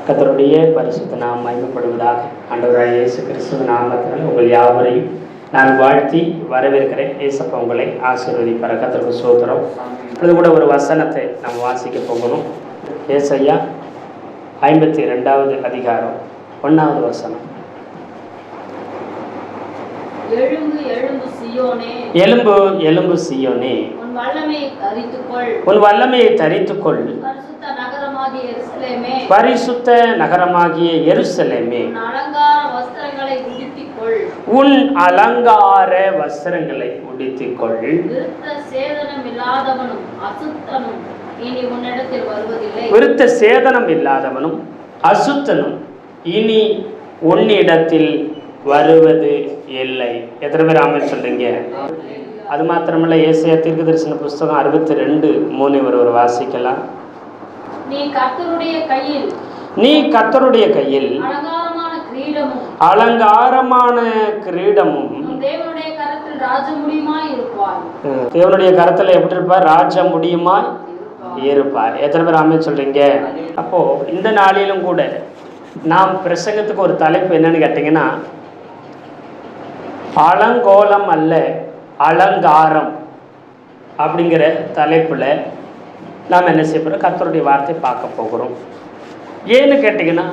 கர்த்தருடைய பரிசுத்த நாமம் மகிமைப்படுவதாக. ஆண்டவராகிய இயேசு கிறிஸ்துவின் நாமத்தினால் உங்கள் யாவரையும் நான் வாழ்த்தி வரவேற்கிறேன். இயேசப்பா உங்களை ஆசீர்வதிப்பார். கர்த்தருக்கு ஸ்தோத்திரம். அது கூட ஒரு வசனத்தை நம்ம வாசிக்க போகணும். ஏசாயா 52வது அதிகாரம் 1வது வசனம். எழும்பு எழும்பு சீயோனே, எலும்பு எலும்பு சீயோனே, உன் வல்லமையை தரித்துக்கொள், உன் வல்லமையை தரித்துக்கொள், பரிசுத்த நகரமாகிய எருசலேமே, பரிசுத்த நகரமாகிய எருசலேமே, உன் அலங்கார வஸ்திரங்களை உடுத்திக்கொள், உன் அலங்கார வஸ்திரங்களை உடுத்திக்கொள். விருத்த சேதனம் இல்லாதவனும் அசுத்தனும் இனி உன்னிடத்தில் வருவதில்லை. விருத்த சேதனம் இல்லாதவனும் அசுத்தனும் இனி உன்னிடத்தில் வருவது இல்லை. எத்தனை பேர் ஆமென் சொல்றீங்க? அது மாத்திரமல்ல, ஏசாயா தீர்க்கதரிசன புஸ்தகம் 62:3 ஒரு வாசிக்கலாம். நீ கர்த்தருடைய கையில், நீ கர்த்தருடைய கையில் அலங்காரமான கிரீடமும், அலங்காரமான கிரீடமும், உன் தேவனுடைய கரத்தில் ராஜமுடியுமாய் இருப்பாய். தேவனுடைய கரத்துல எப்படி இருப்பார்? ராஜ முடியுமாய் இருப்பார். எத்தனை பேர் ஆமென் சொல்றீங்க? அப்போ இந்த நாளிலும் கூட நாம் பிரசங்கத்துக்கு ஒரு தலைப்பு என்னன்னு கேட்டீங்கன்னா, அலங்கோலம் அல்ல அலங்காரம் அப்படிங்கிற தலைப்பில் நாம் என்ன செய்ய போகிறோம்? கர்த்தருடைய வார்த்தை பார்க்க போகிறோம். ஏன்னு கேட்டிங்கன்னா,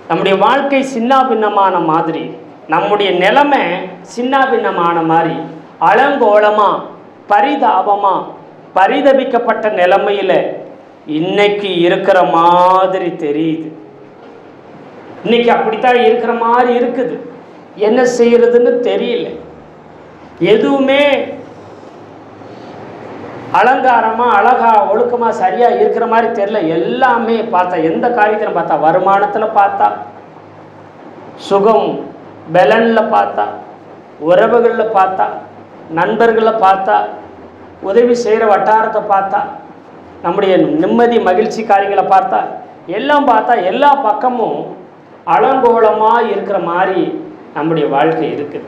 நம்முடைய வாழ்க்கை சின்னாபின்னமான மாதிரி, நம்முடைய நிலைமை சின்னாபின்னமான மாதிரி, அலங்கோலமாக பரிதாபமாக பரிதபிக்கப்பட்ட நிலைமையில் இன்னைக்கு இருக்கிற மாதிரி தெரியுது. இன்னைக்கு அப்படித்தான் இருக்கிற மாதிரி இருக்குது. என்ன செய்யறதுன்னு தெரியல. எதுவுமே அலங்காரமா அழகா ஒழுக்கமா சரியா இருக்கிற மாதிரி தெரியல. எல்லாமே பார்த்தா, எந்த காரியத்திலும் பார்த்தா, வருமானத்துல பார்த்தா, சுகம் பலன்ல பார்த்தா, உறவுகள்ல பார்த்தா, நண்பர்களை பார்த்தா, உதவி செய்கிற வட்டாரத்தை பார்த்தா, நம்முடைய நிம்மதி மகிழ்ச்சி காரியங்களை பார்த்தா, எல்லாம் பார்த்தா எல்லா பக்கமும் அலங்கோலமாக இருக்கிற மாதிரி நம்முடைய வாழ்க்கை இருக்குது.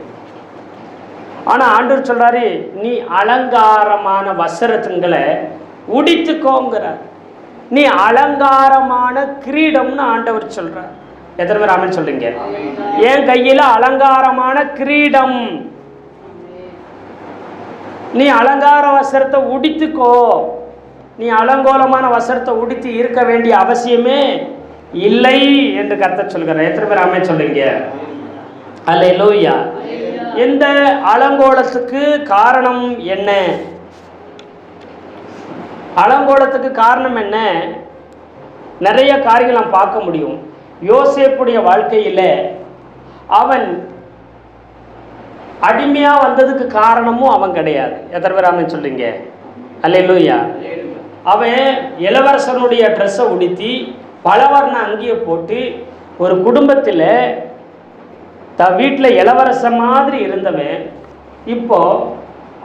ஆனால் ஆண்டவர் சொல்றாரு, நீ அலங்காரமான வஸ்திரங்களை உடித்துக்கோங்கிறார். நீ அலங்காரமான கிரீடம்னு ஆண்டவர் சொல்றார். எத்தனை பேர் ஆமென் சொல்றீங்க? என் கையில அலங்காரமான கிரீடம். நீ அலங்கார வஸ்திரத்தை உடித்துக்கோ. நீ அலங்கோலமான வஸ்திரத்தை உடுத்தி இருக்க வேண்டிய அவசியமே இல்லை என்று கர்த்தர் சொல்கிறார். எத்தனை பேர் ஆமென் சொல்றீங்க? அல்லேலூயா. இந்த அலங்கோலத்துக்கு காரணம் என்ன? அலங்கோலத்துக்கு காரணம் என்ன? நிறைய காரியங்கள் நாம் பார்க்க முடியும். யோசேப்புடைய வாழ்க்கையில அவன் அடிமையா வந்ததுக்கு காரணமும் அவன் கிடையாது. எத்தனை பேர் ஆமென் சொல்றீங்க? அல்லேலூயா. அவன் இளவரசனுடைய ட்ரெஸ்ஸை உடுத்தி பலவர்ண அங்கியை போட்டு ஒரு குடும்பத்தில் வீட்டில் இளவரசன் மாதிரி இருந்தவன் இப்போ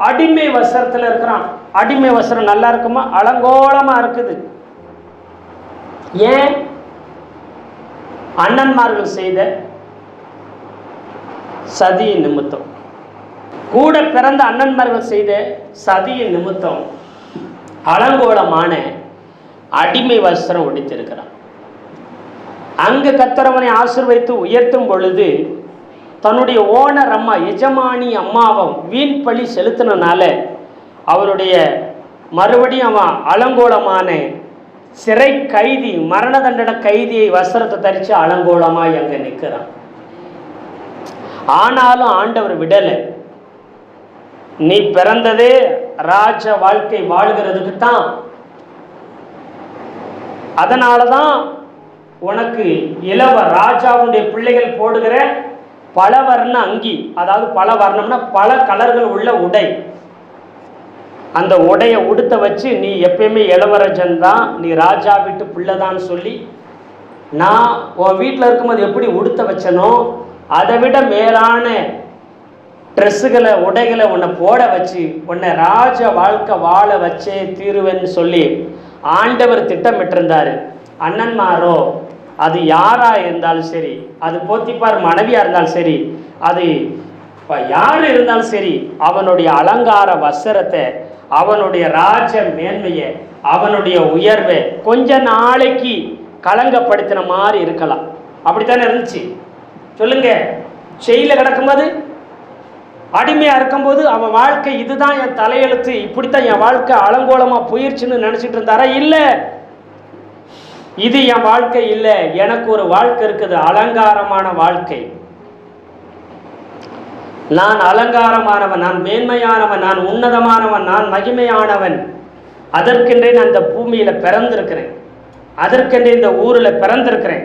அடிமை வஸ்திரத்தில் இருக்கிறான். அடிமை வஸ்திரம் நல்லா இருக்குமா? அலங்கோலமா இருக்குது. ஏன்? அண்ணன்மார்கள் செய்த சதியின் நிமித்தம், கூட பிறந்த அண்ணன்மார்கள் செய்த சதியின் நிமித்தம் அலங்கோலமான அடிமை வஸ்திரம் உடுத்திருக்கிறான். அங்கு கர்த்தரவனை ஆசீர்வதித்து உயர்த்தும் பொழுது தன்னுடைய ஓனர் அம்மா, எஜமானி அம்மாவை வீண் பழி செலுத்தினால அவருடைய மறுபடியும் அவன் அலங்கோலமான சிறை கைதி, மரண தண்டனை கைதியை வஸ்திரத்தை தரித்து அலங்கோலமாய் அங்கே நிற்கிறான். ஆனாலும் ஆண்டவர் விடலை. நீ பிறந்ததே ராஜ வாழ்க்கை வாழ்கிறதுக்கு தான். அதனாலதான் உனக்கு இளவ ராஜாவுடைய பிள்ளைகள் போடுகிற பலவர்ண அங்கி, அதாவது பல வர்ணம்னா பல கலர்கள் உள்ள உடை, அந்த உடையை உடுத்த வச்சு நீ எப்பயுமே இளவரசன் தான், நீ ராஜா வீட்டு பிள்ளைதான்னு சொல்லி நான் உன் வீட்டில் இருக்கும்போது எப்படி உடுத்த வச்சனோ அதை விட மேலான ட்ரெஸ்ஸுகளை உடைகளை உன்னை போட வச்சு உன்னை ராஜ வாழ்க்கை வாழ வச்சே தீருவேன்னு சொல்லி ஆண்டவர் திட்டமிட்டிருந்தார். அண்ணன்மாரோ, அது யாரா இருந்தாலும் சரி, அது போத்திப்பார் மனைவியா இருந்தாலும் சரி, அது யார் இருந்தாலும் சரி, அவனுடைய அலங்கார வஸ்திரத்தை, அவனுடைய ராஜ மேன்மையை, அவனுடைய உயர்வை கொஞ்ச நாளைக்கு களங்கப்படுத்தின மாதிரி இருக்கலாம். அப்படித்தானே இருந்துச்சு? சொல்லுங்க. செயலில் கிடக்கும்போது, அடிமையாக இருக்கும்போது அவன் வாழ்க்கை இதுதான் என் தலையெழுத்து, இப்படித்தான் என் வாழ்க்கை அலங்கோலமாக போயிடுச்சுன்னு நினச்சிட்டு இருந்தாரா? இல்லை, இது என் வாழ்க்கை இல்லை, எனக்கு ஒரு வாழ்க்கை இருக்குது, அலங்காரமான வாழ்க்கை. நான் அலங்காரமானவன், நான் மேன்மையானவன், நான் உன்னதமானவன், நான் மகிமையானவன். அதற்கென்றே நான் இந்த பூமியில் பிறந்திருக்கிறேன், அதற்கென்றே இந்த ஊரில் பிறந்திருக்கிறேன்,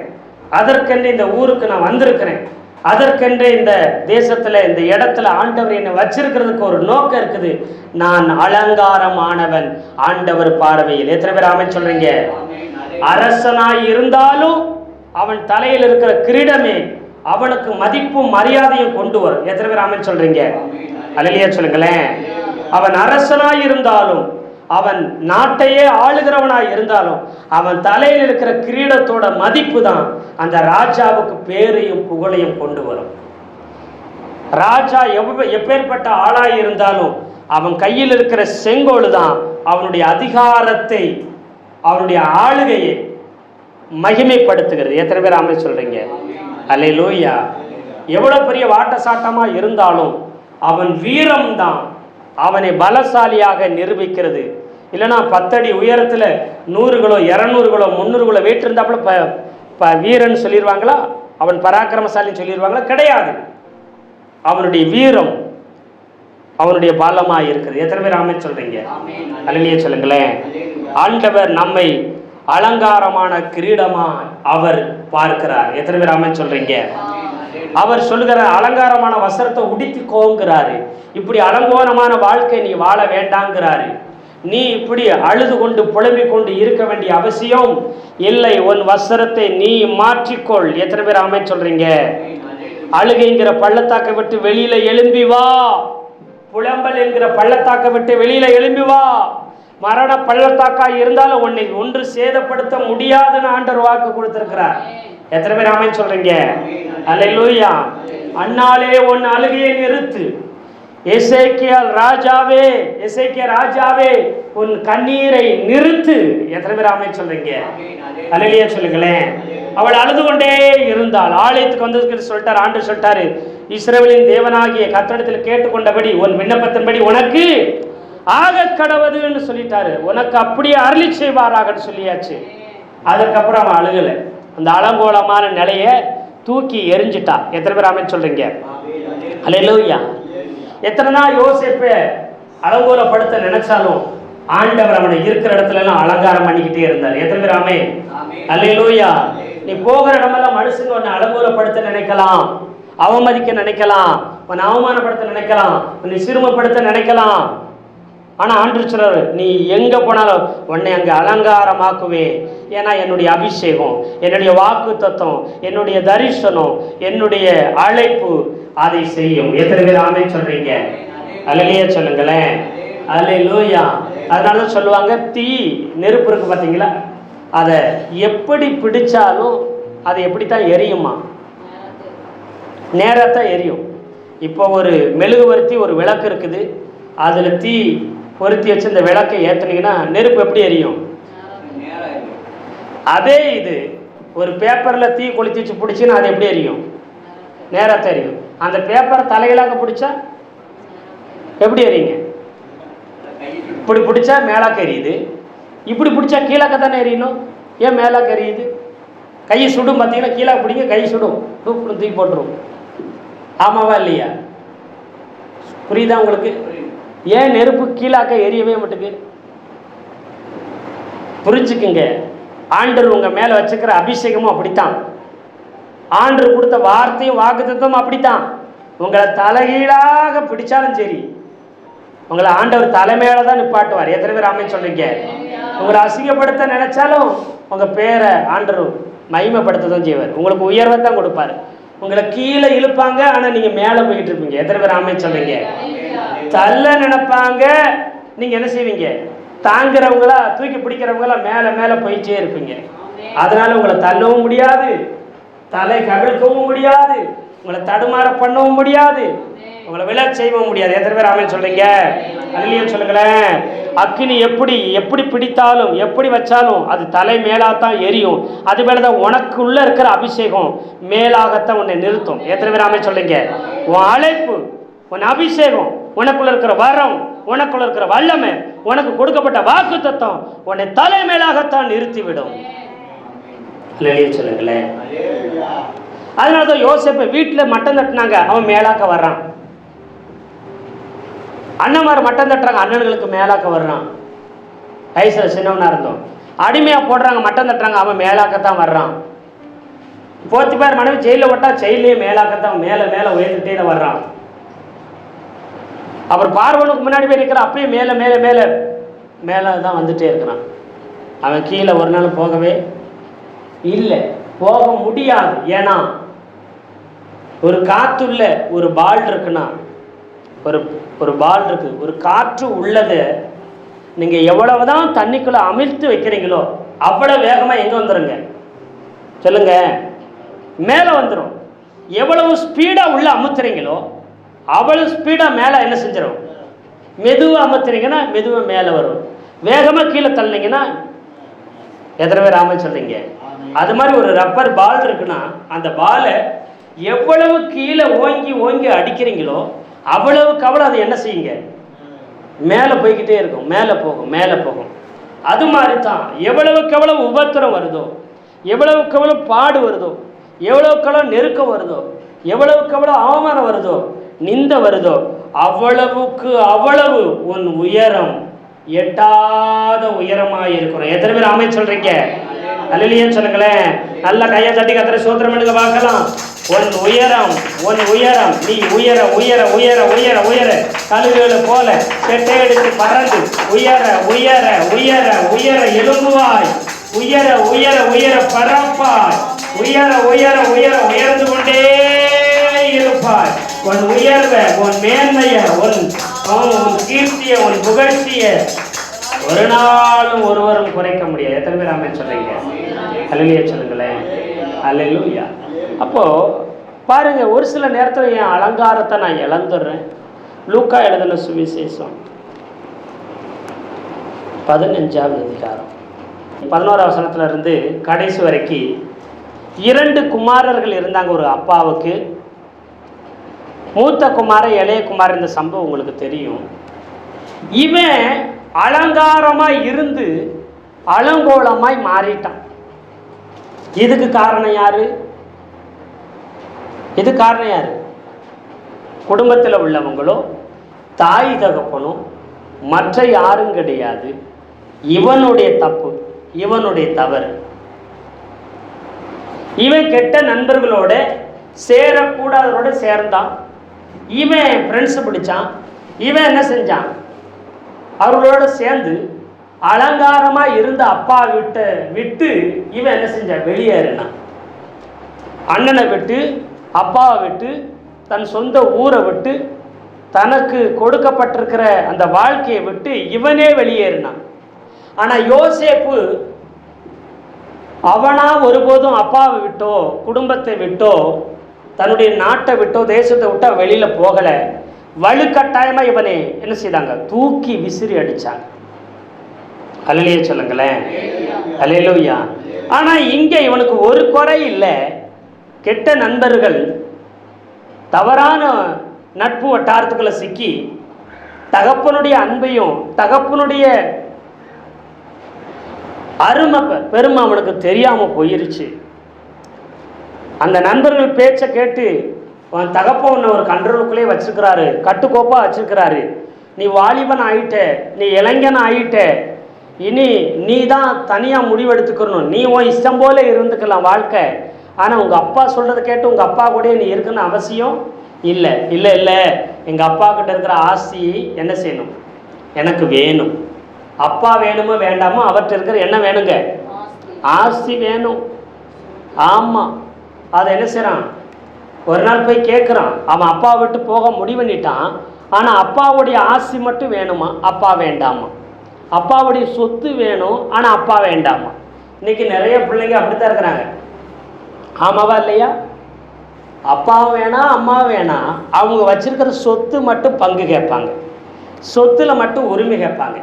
அதற்கென்றே இந்த ஊருக்கு நான் வந்திருக்கிறேன், அதற்கென்றே இந்த தேசத்தில் இந்த இடத்துல ஆண்டவர் என்னை வச்சிருக்கிறதுக்கு ஒரு நோக்கம் இருக்குது. நான் அலங்காரமானவன் ஆண்டவர் பார்வையில். எத்தனை பேர் ஆமென் சொல்றீங்க? அரசனாய் இருந்தாலும் அவன் தலையில் இருக்கிற கிரீடமே அவனுக்கு மதிப்பும் மரியாதையும் கொண்டு வரும். எத்தனை பேர் ஆமென் சொல்றீங்க? அல்லேலூயா சொல்லுங்களேன். அவன் அரசனாய் இருந்தாலும், அவன் நாட்டையே ஆளுகிறவனாய் இருந்தாலும், அவன் தலையில் இருக்கிற கிரீடத்தோட மதிப்பு தான் அந்த ராஜாவுக்கு பேரையும் புகழையும் கொண்டு வரும். ராஜா எப்பேற்பட்ட ஆளாய் இருந்தாலும் அவன் கையில் இருக்கிற செங்கோல் தான் அவனுடைய அதிகாரத்தை, அவனுடைய ஆளுகையை மகிமைப்படுத்துகிறது. எத்தனை பேர் ஆமென் சொல்றீங்க? அல்லேலூயா. எவ்வளவு பெரிய வாட்டசாட்டமா இருந்தாலும் அவன் வீரம் தான் அவனை பலசாலியாக நிரூபிக்கிறது. இல்லைன்னா 10 அடி உயரத்தில் 100 கிலோ 200 கிலோ 300 கிலோ வெயிட் இருந்தாப்புல வீரன் சொல்லிடுவாங்களா? அவன் பராக்கிரமசாலின்னு சொல்லிடுவாங்களா? கிடையாது. அவனுடைய வீரம் அவனுடைய பலமாக இருக்கிறது. எத்தனை பேர் ஆமென் சொல்றீங்க? அல்லேலூயா சொல்லுங்களேன். ஆண்டவர் நம்மை அலங்காரமான கிரீடமா அவர் பார்க்கிறார். எத்தனை பேர் ஆமென் சொல்றீங்க? அவர் சொல்லுகிற அலங்காரமான வஸ்திரத்தை உடுத்திக்கோங்கிறாரு. இப்படி அலங்கோலமான வாழ்க்கை நீ வாழ வேண்டாங்கிறாரு. நீ இப்படி அழுது கொண்டு புலம்பிக் கொண்டு இருக்க வேண்டிய அவசியம் இல்லை. உன் வஸ்திரத்தை நீ மாற்றிக்கொள். எத்தனை பேர் ஆமென் சொல்றீங்க? அழுகைங்கிற பள்ளத்தாக்கை விட்டு வெளியில எழும்பி வா. புலம்பல் என்கிற பள்ளத்தாக்கை விட்டு வெளியில எழும்பி வா. மரண பள்ளத்தாக்கா இருந்தாலும் உன்னை ஒன்று சேதப்படுத்த முடியாதுன்னு ஆண்டவர் வாக்கு கொடுத்திருக்கிறார். எத்தனை பேர் ஆமென் சொல்றீங்க? அல்லேலூயா. அண்ணாலே உன் அழுகையை நிறுத்து. எசேக்கியா ராஜாவே உன் கண்ணீரை நிறுத்து. எத்தனை பேர் ஆமென் சொல்றீங்க? அல்லேலூயா சொல்லுங்களேன். அவள் அழுது கொண்டே இருந்தாள். ஆலயத்துக்கு வந்ததுக்கு சொல்லிட்டார், ஆண்டவர் சொல்லிட்டாரு, இஸ்ரவேலின் தேவனாகிய கர்த்தரிடத்தில் கேட்டுக்கொண்டபடி உன் விண்ணப்பத்தின்படி உனக்கு ஆக கடவுதுன்னு சொல்லிட்டாரு. உனக்கு அப்படியே அருளி செய்வாராக சொல்லியாச்சு. அதுக்கப்புறம் அவன் அழுகலை. அந்த அலங்கோலமான நிலையை தூக்கி எரிஞ்சிட்டா. எத்தனை பேர் ஆமென் சொல்றீங்க? அல்லேலூயா. எத்தனை நாள் யோசேப்பை அலங்கோலப்படுத்த நினைச்சாலும் ஆண்டவர் அவனை இருக்கிற இடத்துல எல்லாம் அலங்காரம் பண்ணிக்கிட்டே இருந்தார். எத்தனை பேர் ஆமென்? அல்லேலூயா. நீ போகிற இடமெல்லாம் மனுஷங்க உன்னை அலங்கோலப்படுத்த நினைக்கலாம், அவமதிக்க நினைக்கலாம், உன்னை அவமானப்படுத்த நினைக்கலாம், உன்னை சிறுமப்படுத்த நினைக்கலாம். ஆனால் ஆண்டவர் சொல்றாரு, நீ எங்கே போனாலும் உன்னை அங்கே அலங்காரமாக்குவேன். ஏன்னா என்னுடைய அபிஷேகம், என்னுடைய வாக்கு தத்துவம், என்னுடைய தரிசனம், என்னுடைய அழைப்பு அதை செய்யும். எத்தனை பேர் ஆமென் சொல்றீங்க? அல்லேலூயா சொல்லுங்களேன். அல்லேலூயா. அதனால தான் சொல்லுவாங்க, தீ நெருப்பு இருக்கு பார்த்தீங்களா, அதை எப்படி பிடிச்சாலும் அது எப்படித்தான் எரியுமா? நேரத்தான் எரியும். இப்போ ஒரு மெழுகுவர்த்தி ஒரு விளக்கு இருக்குது, அதில் தீ பொருத்தி வச்சு இந்த விளக்கை ஏற்றுனீங்கன்னா நெருப்பு எப்படி எரியும்? அதே இது ஒரு பேப்பரில் தீ கொளுத்தி வச்சு பிடிச்சின்னா அது எப்படி எரியும்? நேரத்தை எரியும். அந்த பேப்பரை தலைகளாக பிடிச்சா எப்படி எரியுங்க? இப்படி பிடிச்சா மேலாக்க எரியுது, இப்படி பிடிச்சா கீழாக்க தானே எரியணும். ஏன் மேலாக்க எரியுது? கை சுடும் பார்த்தீங்கன்னா, கீழே பிடிங்க கை சுடும், டூப்னு தூக்கி போட்டுரும். ஆமாவா இல்லையா? புரியுதா உங்களுக்கு? ஏன் நெருப்பு கீழாக்க எரியவே மாட்டுக்கு? புரிஞ்சுக்குங்க. ஆண்டவர் உங்க மேல வச்சுக்கிற அபிஷேகமும் அப்படித்தான், ஆண்டவர் கொடுத்த வார்த்தையும் வாக்குத்தத்தமும் அப்படித்தான். உங்களை தலைகீழாக பிடிச்சாலும் சரி, உங்களை ஆண்டவர் தலைமையில தான் நிப்பாட்டுவார். எத்தனை பேர் ஆமென் சொல்றீங்க? உங்களை அசிங்கப்படுத்த நினைச்சாலும் உங்க பேரை ஆண்டவர் மகிமைப்படுத்த தான் செய்வார். உங்களுக்கு உயர்வை தான் கொடுப்பாரு. உங்களை கீழே இழுப்பாங்க, ஆனா நீங்க மேல போயிட்டு இருப்பீங்க. எத்தனை பேர் ஆமென் சொல்றீங்க? தள்ள நினைப்பாங்க, நீங்க என்ன செய்வீங்க? தாங்குறவங்களா தூக்கி பிடிக்கிறவங்களா மேல மேல போயிட்டே இருப்பீங்க. அதனால உங்களை தள்ளவும் முடியாது, தலை கவிழ்க்கவும் முடியாது, உங்களை தடுமாற பண்ணவும் முடியாது. உங்களை விழச் செய்ய முடியாது. எத்தனை பேர் ஆமென் சொல்றீங்க? அல்லேலூயா சொல்லுங்களேன். அக்கினி எப்படி பிடித்தாலும் எப்படி வச்சாலும் அது தலை மேலாகத்தான் எரியும். அது மேலதான் உனக்குள்ள இருக்கிற அபிஷேகம் மேலாகத்தான் உன்னை நிறுத்தும். எத்தனை பேர் ஆமென் சொல்றீங்க? உன் அழைப்பு, உன் அபிஷேகம், உனக்குள்ள இருக்கிற வரம், உனக்குள்ள இருக்கிற வல்லமை, உனக்கு கொடுக்கப்பட்ட வாக்கு தத்தம் உன்னை தலை மேலாகத்தான் நிறுத்திவிடும். அல்லேலூயா சொல்லுங்களேன். அதனாலதான் யோசேப்பை வீட்டில் மட்டம் தட்டினாங்க, அவன் மேலாக்க வர்றான். அண்ணன்மார் மட்டம் தட்டுறாங்க, அண்ணன்களுக்கு மேலாக்க வர்றான். வயசுல சின்னவனா இருந்தோம். அடிமையா போடுறாங்க, மட்டம் தட்டுறாங்க, அவன் மேலாக்கத்தான் வர்றான். போத்திபார் மனைவி ஜெயில விட்டா ஜெயிலே மேலாக்கத்தான் மேல மேல உயர்ந்துட்டே தான் வர்றான். அப்புறம் பார்வனுக்கு முன்னாடி போய் இருக்கிறான், அப்பயே மேல மேல மேல மேல தான் வந்துட்டே இருக்கிறான். அவன் கீழே ஒரு நாள் போகவே இல்லை, போக முடியாது. ஏன்னா ஒரு காற்றுள்ள ஒரு பால் இருக்குன்னா, ஒரு பால் இருக்கு, ஒரு காற்று உள்ளது நீங்க எவ்வளவுதான் தண்ணிக்குள்ள அமிழ்த்து வைக்கிறீங்களோ அவ்வளவு வேகமா எங்க வந்துருங்க சொல்லுங்க, மேல வந்துடும். எவ்வளவு ஸ்பீடா உள்ள அமுத்துறீங்களோ அவ்வளவு ஸ்பீடா மேல என்ன செஞ்சிடும்? மெதுவா அமுத்துறீங்கன்னா மெதுவா மேல வரும். வேகமா கீழே தள்ளினீங்கன்னா எத்தனை பேர் ஆமென் சொல்றீங்க? அது மாதிரி ஒரு ரப்பர் பால் இருக்குன்னா அந்த பாலை எவ்வளவு கீழே ஓங்கி ஓங்கி அடிக்கிறீங்களோ அவ்வளவுக்கு அவ்வளோ அது என்ன செய்யுங்க? மேலே போய்கிட்டே இருக்கும், மேலே போகும், மேலே போகும். அது மாதிரி தான் எவ்வளவுக்கு எவ்வளவு உபத்திரம் வருதோ, எவ்வளவுக்கு எவ்வளவு பாடு வருதோ, எவ்வளவுக்கு எவ்வளவு நெருக்கம் வருதோ, எவ்வளவுக்கு எவ்வளவு அவமானம் வருதோ, நிந்த வருதோ, அவ்வளவுக்கு அவ்வளவு உன் உயரம் எட்டாத உயரமாக இருக்கிறோம். எத்தனை பேர் ஆமென் சொல்றீங்க? அல்லேலூயா சொல்லுங்களேன். நல்ல கையை தட்டி கர்த்தரை ஸ்தோத்திரம் பண்ணுங்க பார்க்கலாம். உன் உயரம், உன் உயரம், நீ உயர உயர உயர உயர உயர கழுகுகளை போல செட்டை எடுத்து பறந்து உயர உயர உயர உயர எழும்புவாய், உயர உயர உயர பறப்பாய், உயர உயர உயர உயர்ந்து கொண்டே இருப்பாய். உன் உயர்வ, உன் மேன்மைய, உன் கீர்த்திய, உன் புகழ்ச்சிய ஒரு நாளும் ஒருவரும் குறைக்க முடியாது. எத்தனை பேர் ஆமென் சொல்றீங்க? அல்லேலூயா சொல்லுங்களேன். அல்லேலூயா. அப்போ பாருங்க, ஒரு சில நேரத்தில் என் அலங்காரத்தை நான் இழந்துடுறேன். லூக்கா எழுதின சுவிசேஷம் 15ஆவது அதிகாரம் 11ஆம் வசனத்துல இருந்து கடைசி வரைக்கும் 2 குமாரர்கள் இருந்தாங்க ஒரு அப்பாவுக்கு. மூத்த குமாரன், இளைய குமாரன். இந்த சம்பவம் உங்களுக்கு தெரியும். இவன் அலங்காரமாய் இருந்து அலங்கோலமாய் மாறிட்டான். இதுக்கு காரணம் யாரு? இது காரணம் யாரு? குடும்பத்தில் உள்ளவங்களோ தாய் தகப்பனோ மற்ற யாரும் கிடையாது. இவனுடைய தப்பு, இவனுடைய தவறு. இவன் கெட்ட நண்பர்களோட சேரக்கூடாதவரோட சேர்ந்தான். இவன் ஃப்ரெண்ட்ஸ் பிடிச்சான். இவன் என்ன செஞ்சான்? அவர்களோட சேர்ந்து அலங்காரமாக இருந்த அப்பா விட்டு இவன் என்ன செஞ்சான்? வெளியேறினான். அண்ணனை விட்டு, அப்பாவை விட்டு, தன் சொந்த ஊரை விட்டு, தனக்கு கொடுக்கப்பட்டிருக்கிற அந்த வாழ்க்கையை விட்டு இவனே வெளியேறினான். ஆனால் யோசேப்பு அவனா ஒருபோதும் அப்பாவை விட்டோ குடும்பத்தை விட்டோ தன்னுடைய நாட்டை விட்டோ தேசத்தை விட்டோ வெளியில் போகலை. வலுக்கட்டாயமாக இவனை என்ன செய்தாங்க? தூக்கி விசிறி அடித்தாங்க. அல்லேலூயா சொல்லுங்களேன். அல்லேலூயா. ஆனால் இங்கே இவனுக்கு ஒரு குறை இல்லை. கெட்ட நண்பர்கள், தவறான நட்பு வட்டாரத்துக்குள்ள சிக்கி தகப்பனுடைய அன்பையும் தகப்பனுடைய அருமை பெருமை அவனுக்கு தெரியாமல் போயிருச்சு. அந்த நண்பர்கள் பேச்சை கேட்டு அவன் தகப்பன் உன்னை ஒரு கண்ட்ரோலுக்குள்ளே வச்சுருக்கிறாரு, கட்டுக்கோப்பாக வச்சுருக்கிறாரு. நீ வாலிபன் ஆகிட்ட, நீ இளைஞன் ஆகிட்ட, இனி நீ தான் தனியாக முடிவெடுத்துக்கணும், நீ உன் இஷ்டம் போல இருந்துக்கலாம் வாழ்க்கை. ஆனால் உங்கள் அப்பா சொல்கிறத கேட்டு உங்கள் அப்பா கூட நீ இருக்குன்னு அவசியம் இல்லை. இல்லை இல்லை, எங்கள் அப்பா கிட்ட இருக்கிற ஆஸ்தி என்ன செய்யணும்? எனக்கு வேணும். அப்பா வேணுமோ வேண்டாமோ அவர்கிட்ட இருக்கிற என்ன வேணுங்க? ஆஸ்தி வேணும். ஆமாம், அதை என்ன செய்கிறான்? ஒரு நாள் போய் கேட்குறான். அவன் அப்பா விட்டு போக முடிவு பண்ணிட்டான். ஆனால் அப்பாவுடைய ஆஸ்தி மட்டும் வேணுமா? அப்பா வேண்டாமா? அப்பாவுடைய சொத்து வேணும், ஆனால் அப்பா வேண்டாமா? இன்னைக்கு நிறைய பிள்ளைங்க அப்படித்தான் இருக்கிறாங்க. ஆமாவா இல்லையா? அப்பா வேணாம் அம்மா வேணாம், அவங்க வச்சிருக்கிற சொத்து மட்டும் பங்கு கேட்பாங்க, சொத்தில் மட்டும் உரிமை கேட்பாங்க.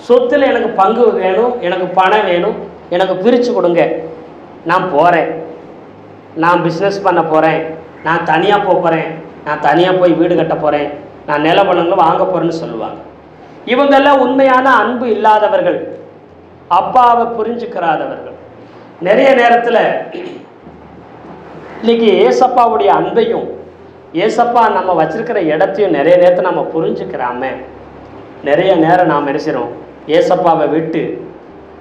சொத்தில் எனக்கு பங்கு வேணும், எனக்கு பணம் வேணும், எனக்கு பிரித்து கொடுங்க, நான் போகிறேன், நான் பிஸ்னஸ் பண்ண போகிறேன், நான் தனியாக போகிறேன், நான் தனியாக போய் வீடு கட்ட போகிறேன், நான் நிலவளங்களும் வாங்க போகிறேன்னு சொல்லுவாங்க. இவங்கெல்லாம் உண்மையான அன்பு இல்லாதவர்கள், அப்பாவை புரிஞ்சுக்கிறாதவர்கள். நிறைய நேரத்தில் இன்னைக்கு ஏசப்பாவுடைய அன்பையும் ஏசப்பா நம்ம வச்சிருக்கிற இடத்தையும் நிறைய நேரத்தை நம்ம புரிஞ்சுக்கிறாம நிறைய நேரம் நாம் நினைச்சிடும் ஏசப்பாவை விட்டு,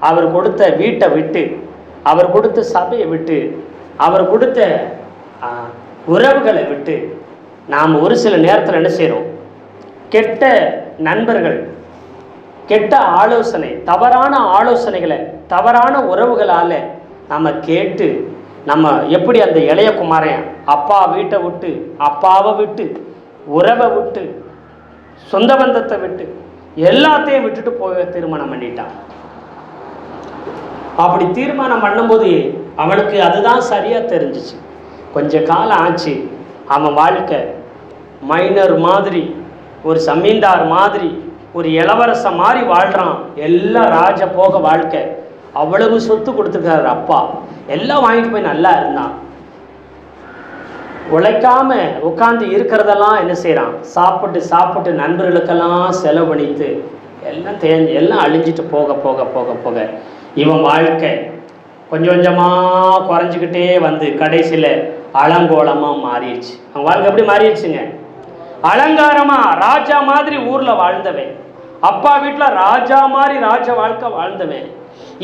அவர் கொடுத்த வீட்டை விட்டு, அவர் கொடுத்த சபையை விட்டு, அவர் கொடுத்த உறவுகளை விட்டு நாம் ஒரு சில நேரத்தில் என்ன செய்கிறோம், கெட்ட நண்பர்கள், கெட்ட ஆலோசனை, தவறான ஆலோசனைகளை, தவறான உறவுகளால் நம்ம கேட்டு, நம்ம எப்படி அந்த இளைய குமாரன் அப்பா வீட்டை விட்டு, அப்பாவை விட்டு, உறவை விட்டு, சொந்த பந்தத்தை விட்டு, எல்லாத்தையும் விட்டுட்டு போய் தீர்மானம் பண்ணிட்டான். அப்படி தீர்மானம் பண்ணும்போது அவனுக்கு அதுதான் சரியாக தெரிஞ்சிச்சு. கொஞ்ச காலம் ஆச்சு, அவன் வாழ்க்கை மைனர் மாதிரி, ஒரு சமீன்தார் மாதிரி, ஒரு இளவரசன் மாதிரி வாழ்கிறான். எல்லாம் ராஜ போக வாழ்க்கை, அவ்வளவு சொத்து கொடுத்துருக்காரு அப்பா, எல்லாம் வாங்கிட்டு போய் நல்லா இருந்தான். உழைக்காம உட்காந்து இருக்கிறதெல்லாம் என்ன செய்கிறான், சாப்பிட்டு சாப்பிட்டு நண்பர்களுக்கெல்லாம் செலவழித்து எல்லாம் எல்லாம் அழிஞ்சிட்டு போக போக போக போக இவன் வாழ்க்கை கொஞ்சம் கொஞ்சமாக குறைஞ்சிக்கிட்டே வந்து கடைசியில் அலங்கோலமாக மாறிடுச்சு. அவன் வாழ்க்கை எப்படி மாறிடுச்சுங்க, அலங்காரமாக ராஜா மாதிரி ஊரில் வாழ்ந்தவன், அப்பா வீட்டில் ராஜா மாதிரி ராஜா வாழ்க்கை வாழ்ந்தவன்,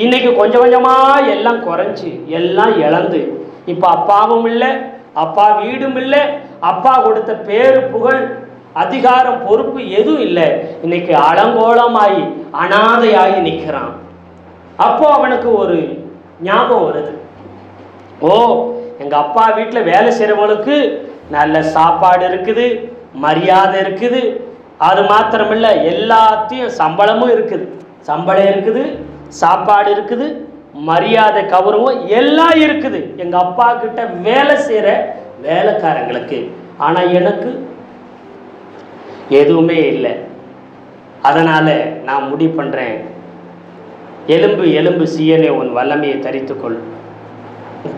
இன்னைக்கு கொஞ்சம் கொஞ்சமாக எல்லாம் குறைஞ்சி எல்லாம் இழந்து இப்போ அப்பாவும் இல்லை, அப்பா வீடும் இல்லை, அப்பா கொடுத்த பேரு புகழ் அதிகாரம் பொறுப்பு எதுவும் இல்லை, இன்னைக்கு அலங்கோலமாகி அனாதையாகி நிற்கிறான். அப்போ அவனுக்கு ஒரு ஞாபகம் வருது, ஓ எங்கள் அப்பா வீட்டில் வேலை செய்கிறவங்களுக்கு நல்ல சாப்பாடு இருக்குது, மரியாதை இருக்குது, அது மாத்திரமில்லை எல்லாத்தையும் சம்பளமும் இருக்குது, சம்பளம் இருக்குது, சாப்பாடு இருக்குது, மரியாதை கௌரவம் எல்லாம் இருக்குது எங்கள் அப்பா கிட்ட வேலை செய்கிற வேலைக்காரங்களுக்கு. ஆனால் எனக்கு எதுவுமே இல்லை. அதனால் நான் முடிவு பண்ணுறேன், எலும்பு எலும்பு சீயனே உன் வல்லமையை தரித்துக்கொள்,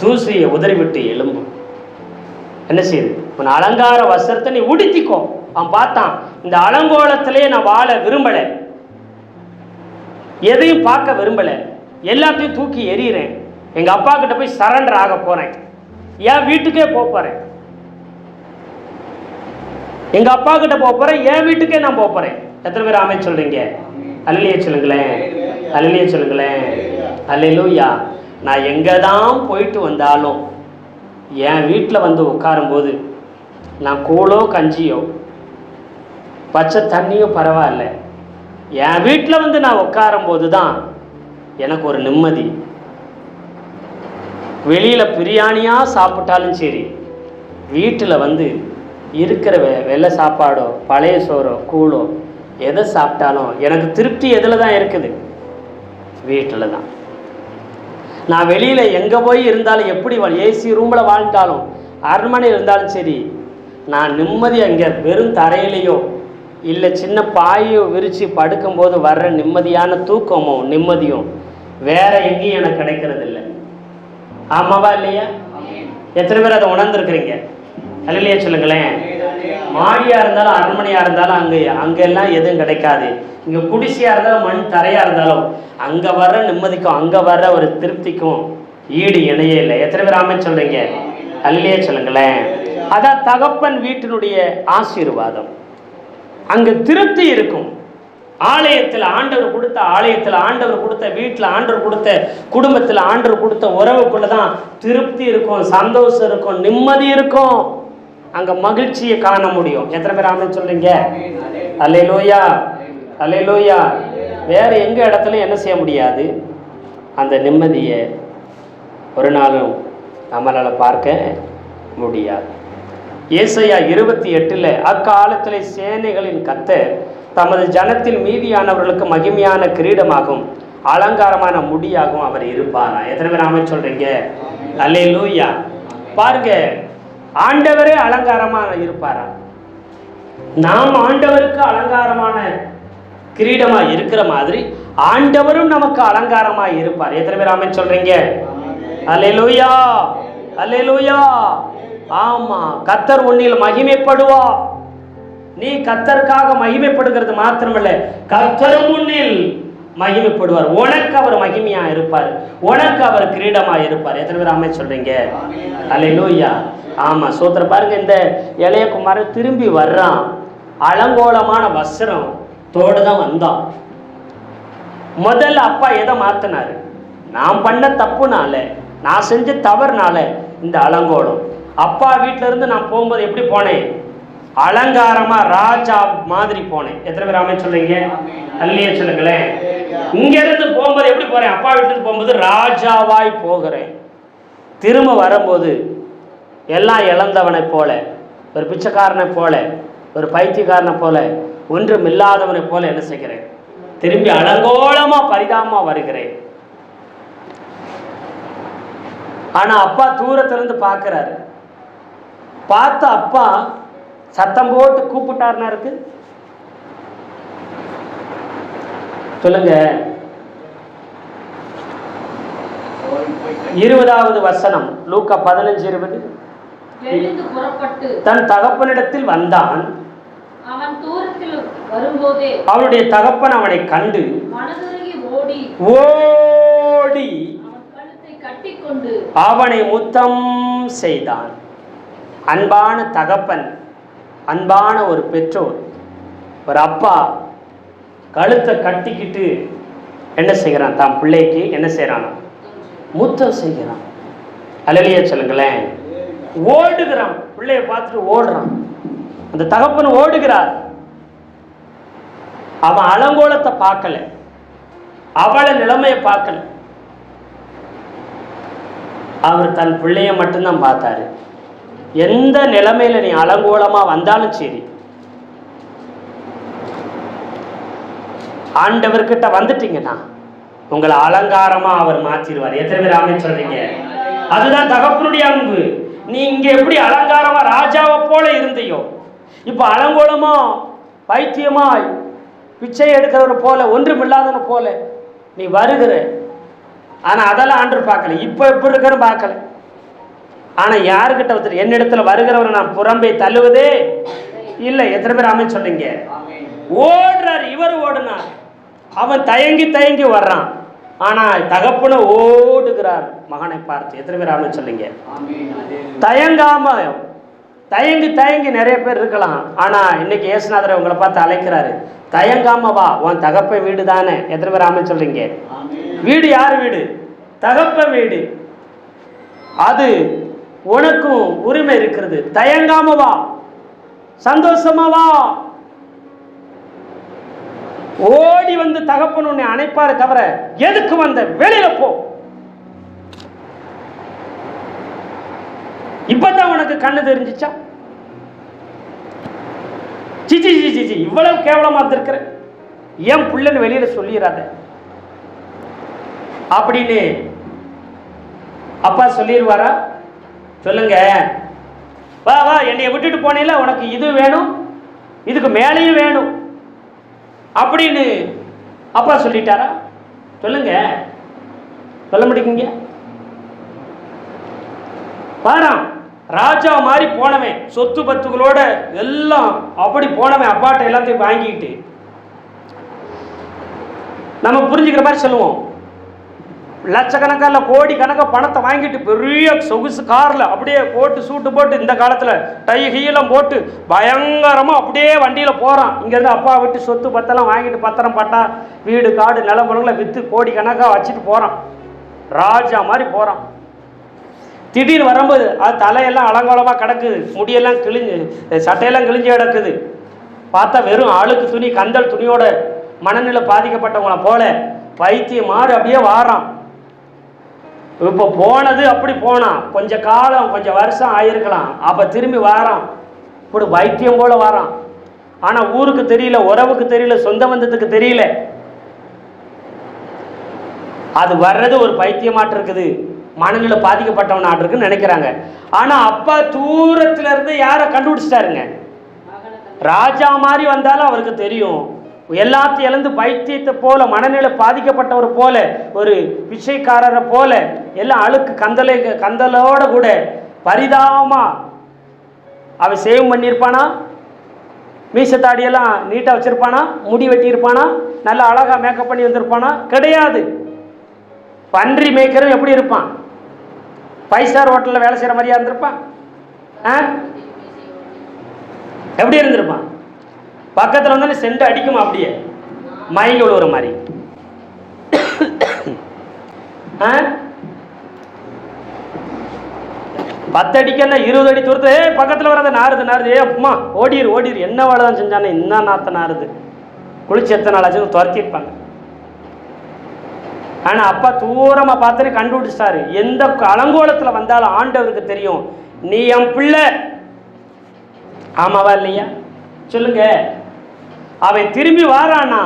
தூசியை உதறிவிட்டு எலும்பு என்ன செய்யுது, உன் அலங்கார வஸ்திரத்தை நீ உடுத்திக்கோ. அவன் பார்த்தான், இந்த அலங்கோலத்திலே நான் வாழ விரும்பலை, எதையும் பார்க்க விரும்பலை, எல்லாத்தையும் தூக்கி எறிகிறேன், எங்கள் அப்பா கிட்ட போய் சரண்டர் ஆக போகிறேன், என் வீட்டுக்கே போகிறேன், எங்கள் அப்பா கிட்ட போகிறேன், என் வீட்டுக்கே நான் போகிறேன். எத்தனை பேர் ஆமே சொல்கிறீங்க? அல்லேலூயா சொல்லுங்களேன், அல்லேலூயா சொல்லுங்களேன், அல்லேலூயா. நான் எங்கே தான் போயிட்டு வந்தாலும் என் வீட்டில் வந்து உட்காரும்போது நான் கூழோ கஞ்சியோ பச்சை தண்ணியோ பரவாயில்ல, என் வீட்டில் வந்து நான் உட்காரும்போது தான் எனக்கு ஒரு நிம்மதி. வெளியில் பிரியாணியாக சாப்பிட்டாலும் சரி, வீட்டில் வந்து இருக்கிற வெள்ளை சாப்பாடோ பழைய சோறோ கூழோ எதை சாப்பிட்டாலும் எனக்கு திருப்தி எதில் தான் இருக்குது, வீட்டில் தான். நான் வெளியில் எங்கே போய் இருந்தாலும், எப்படி ஏசி ரூமில் வாழ்ந்தாலும், அரண்மனை இருந்தாலும் சரி, நான் நிம்மதி அங்கே வெறும் தரையிலையோ இல்லை சின்ன பாயோ விரித்து படுக்கும்போது வர்ற நிம்மதியான தூக்கமோ நிம்மதியும் வேற எங்கேயும் எனக்கு கிடைக்கிறது இல்லை. ஆமாவா இல்லையா? எத்தனை பேர் அதை உணர்ந்துருக்குறீங்க? அல்லேலூயா சொல்லுங்களேன். மாடியாக இருந்தாலும் அரண்மனையாக இருந்தாலும் அங்கெல்லாம் எதுவும் கிடைக்காது. இங்கே குடிசையாக இருந்தாலும் மண் தரையாக இருந்தாலும் அங்கே வர்ற நிம்மதிக்கும் அங்கே வர்ற ஒரு திருப்திக்கும் ஈடு இணையே இல்லை. எத்தனை பேர் ஆமென் சொல்கிறீங்க? அல்லேலூயா சொல்லுங்களேன். அதான் தகப்பன் வீட்டினுடைய ஆசீர்வாதம். அங்கே திருப்தி இருக்கும். ஆலயத்தில் ஆண்டவர் கொடுத்த, ஆலயத்தில் ஆண்டவர் கொடுத்த, வீட்டில் ஆண்டவர் கொடுத்த, குடும்பத்தில் ஆண்டவர் கொடுத்த உறவுக்குள்ள தான் திருப்தி இருக்கும், சந்தோஷம் இருக்கும், நிம்மதி இருக்கும். அங்கே மகிழ்ச்சியை காண முடியும். எத்தனை பேர் ஆமென் சொல்றீங்க? அல்லேலூயா, அல்லேலூயா. வேற எங்க இடத்துலையும் என்ன செய்ய முடியாது, அந்த நிம்மதியை ஒரு நாளும் நம்மளால் பார்க்க முடியாது. ஏசாயா 28 அக்காலத்தில் சேனைகளின் கர்த்தர் தமது ஜனத்தில் மீதியானவர்களுக்கு மகிமையான கிரீடமாகும் அலங்காரமான முடியாகவும் அவர் இருப்பாரா. எத்தனை பேர் ஆமென் சொல்றீங்க? அல்லேலூயா. பாருங்க, ஆண்டவரே அலங்காரமா இருப்பாரா? நாம் ஆண்டவருக்கு அலங்காரமான கிரீடமா இருக்கிற மாதிரி ஆண்டவரும் நமக்கு அலங்காரமா இருப்பார். எத்தனை பேர் ஆமென் சொல்றீங்க? அல்லேலூயா, அல்லேலூயா. ஆமா, கர்த்தர் உன்னில் மகிமைப்படுவா. நீ கர்த்தருக்காக மகிமைப்படுகிறது மாத்திரமல்ல, கர்த்தரும் உன்னில் மகிமைப்படுவார். உனக்கு அவர் மகிமையா இருப்பார், உனக்கு அவர் கிரீடமா இருப்பார். எத்தனை பேர் ஆமென் சொல்றீங்க? அல்லேலூயா. ஆமா, சோத்திரம். பாருங்க, இந்த இளைய குமாரன் திரும்பி வர்றான். அலங்கோலமான வஸ்திரம் தோடு தான் வந்தான். முதல்ல அப்பா எதை மாத்தினாரு? நான் பண்ண தப்புனால, நான் செஞ்ச தவறுனால இந்த அலங்கோலம். அப்பா வீட்டில இருந்து நான் போகும்போது எப்படி போனேன்? அலங்காரமா ராஜா மாதிரி போனேன். எத்தனை பேர் ஆமென் சொல்றீங்க? அல்லையே சொல்லுங்களேன். இங்க இருந்து போகும்போது எப்படி போறேன்? அப்பா வீட்டுல இருந்து போகும்போது ராஜாவாய் போகிறேன். திரும்ப வரும்போது எல்லாம் இழந்தவனை போல, ஒரு பிச்சைக்காரனை போல, ஒரு பைத்தியக்காரனை போல, ஒன்றும் இல்லாதவனை போல என்ன செய்கிறேன்? திரும்பி அலங்கோலமா பரிதாபமா வருகிறேன். ஆனா அப்பா தூரத்திலிருந்து பார்க்கிறாரு. பார்த்த அப்பா சத்தம் போட்டு கூப்பிட்டாருன்னா இருக்கு. சொல்லுங்க. 20வது வசனம், லூக்கா 15:20. தன் தகப்பனிடத்தில் வந்தான். அவன் தூரத்தில் வரும்போதே அவனுடைய தகப்பன் அவனை கண்டு ஓடி கட்டிக்கொண்டு அவனை முத்தம் செய்தான். அன்பான தகப்பன், அன்பான ஒரு பெற்றோர், ஒரு அப்பா கழுத்தை கட்டிக்கிட்டு என்ன செய்கிறான்? தான் பிள்ளைக்கு என்ன செய்யறான்? முத்தம் செய்கிறான். அல்லேலூயா சொல்லுங்களேன். ஓடுகிறான், பிள்ளைய பார்த்துட்டு ஓடுறான். அந்த தகப்பன் ஓடுகிறார். அவன் அலங்கோலத்தை பார்க்கல, அவளை நிலைமையை பார்க்கல. அவர் தன் பிள்ளைய மட்டும்தான் பார்த்தாரு. எந்த நிலைமையில நீ அலங்கோலமா வந்தாலும் சரி, ஆண்டவர்கிட்ட வந்துட்டீங்கன்னா உங்களை அலங்காரமா அவர் மாற்றிடுவார். எத்தனை பேர் ஆமென் சொல்றீங்க? அதுதான் தகப்பனுடைய அன்பு. நீ இங்க எப்படி அலங்காரமா ராஜாவை போல இருந்தியோ, இப்ப அலங்கோலமா பைத்தியமாய் பிச்சை எடுக்கிறவரை போல, ஒன்றுமில்லாதவனை போல நீ வருகிற. ஆனா அதெல்லாம் ஆண்டவர் பார்க்கல. இப்ப எப்படி இருக்கிற பார்க்கல. ஆனா யாருக்கிட்ட வந்து என்னிடத்துல வருகிறவரை நான் புறம்பே தள்ளுவதே இல்லை. எத்தனை பேர் ஆமென் சொல்றீங்க? ஓடுறார். இவர் ஓடுனார். அவன் தயங்கி தயங்கி வர்றான். ஆனா தகப்பன ஓடுகிறார் மகனை பார்த்து. எத்தனை பேர் ஆமென் சொல்றீங்க? தயங்காம, தயங்கி தயங்கி நிறைய பேர் இருக்கலாம். ஆனா இன்னைக்கு இயேசுநாதர் உங்களை பார்த்து அழைக்கிறாரு, தயங்காம வா, உன் தகப்ப வீடு தானே. எத்தனை பேர் ஆமென் சொல்றீங்க? வீடு யார் வீடு? தகப்ப வீடு. அது உனக்கும் உரிமை இருக்கிறது. தயங்காம வா, சந்தோஷமா வா. ஓடி வந்து தகப்பன் உன்னை அணைப்பாரு தவிர எதுக்கு வந்த? வெளியில போ. இப்பதான் உனக்கு கண்ணு தெரிஞ்சிச்சா? சிச்சி சிச்சி சி, இவ்வளவு கேவலமா இருந்திருக்கிற, ஏன் புள்ளன்னு வெளியில சொல்லிடாத அப்படின்னு அப்பா சொல்லிடுவாரா? சொல்லுங்க. வா வா, என்னைய விட்டுட்டு போனீல, உனக்கு இது வேணும், இதுக்கு மேலேயும் வேணும் அப்படின்னு அப்பா சொல்லிட்டாரா? சொல்லுங்க. சொல்ல முடியுங்க? பாராம், ராஜா மாதிரி போனவன், சொத்து பத்துகளோட எல்லாம் அப்படி போனவன், அப்பாட்ட எல்லாத்தையும் வாங்கிக்கிட்டு. நம்ம புரிஞ்சுக்கிற மாதிரி சொல்லுவோம். லட்சக்கணக்கான கோடி கணக்க பணத்தை வாங்கிட்டு பெரிய சொகுசு கார்ல அப்படியே போட்டு சூட்டு போட்டு, இந்த காலத்துல டை ஹீலம் போட்டு பயங்கரமா அப்படியே வண்டியில போறான். இங்க இருந்து அப்பா விட்டு சொத்து பத்தெல்லாம் வாங்கிட்டு, பத்திரம் பட்டா, வீடு காடு நிலப்பரங்களை வித்து கோடி கணக்கா வச்சுட்டு போறான். ராஜா மாதிரி போறான். திடீர்னு வரும்போது அது தலையெல்லாம் அலங்கோலமா கிடக்குது, முடியெல்லாம் கிழிஞ்சு, சட்டையெல்லாம் கிழிஞ்சு கிடக்குது. பார்த்தா வெறும் அழுக்கு துணி, கந்தல் துணியோட மனநிலை பாதிக்கப்பட்டவங்கள போல பைத்தியம் மாறு அப்படியே வாரான். இப்போ போனது அப்படி போனான், கொஞ்ச காலம் கொஞ்சம் வருஷம் ஆயிருக்கலாம், அப்ப திரும்பி வாரான். இப்படி வைத்தியம் போல வாரான். ஆனா ஊருக்கு தெரியல, உறவுக்கு தெரியல, சொந்த பந்தத்துக்கு தெரியல. அது வர்றது ஒரு பைத்தியமாட்டு இருக்குது. மனநிலை பாதிக்கப்பட்டவன் இருக்குன்னு நினைக்கிறாங்க. ஆனா அப்பா தூரத்துல இருந்து யாரை கண்டுபிடிச்சிட்டாருங்க? ராஜா மாதிரி வந்தாலும் அவருக்கு தெரியும். எல்லாத்தையும் இழந்து பைத்தியத்தை போல, மனநிலை பாதிக்கப்பட்டவர் போல, ஒரு பிச்சைக்காரரை போல, எல்லாம் அழுக்கு கந்தலோட கூட பரிதாபமா அவன் சேவ் பண்ணியிருப்பானா? மீசத்தாடியெல்லாம் நீட்டாக வச்சிருப்பானா? முடி வெட்டி இருப்பானா? நல்ல அழகா மேக்கப் பண்ணி வந்திருப்பானா? கிடையாது. பன்றி மேய்க்கரும் எப்படி இருப்பான்? 5 ஸ்டார் ஹோட்டலில் வேலை செய்கிற மாதிரியா இருந்திருப்பான்? எப்படி இருந்திருப்பான்? பக்கத்தில் வந்தாலும் செண்டு அடிக்குமா, அப்படியே மயங்கி விழுவுற மாதிரி. 10 அடிக்கன்னா 20 அடி தூரத்து பக்கத்தில் வராத நாருது அம்மா ஓடிரு என்ன வேலை தான் செஞ்சானே, இன்னும் நாத்த நாருது, குளிச்சு எத்தனை நாள் ஆச்சுன்னு துரத்திருப்பாங்க. ஆனால் அப்பா தூரமாக பார்த்தனே கண்டுபிடிச்சாரு. எந்த அலங்கோலத்தில் வந்தாலும் ஆண்டவருக்கு தெரியும், நீ என் பிள்ளை. ஆமாவா இல்லையா சொல்லுங்க? அவன் திரும்பி வாரானா,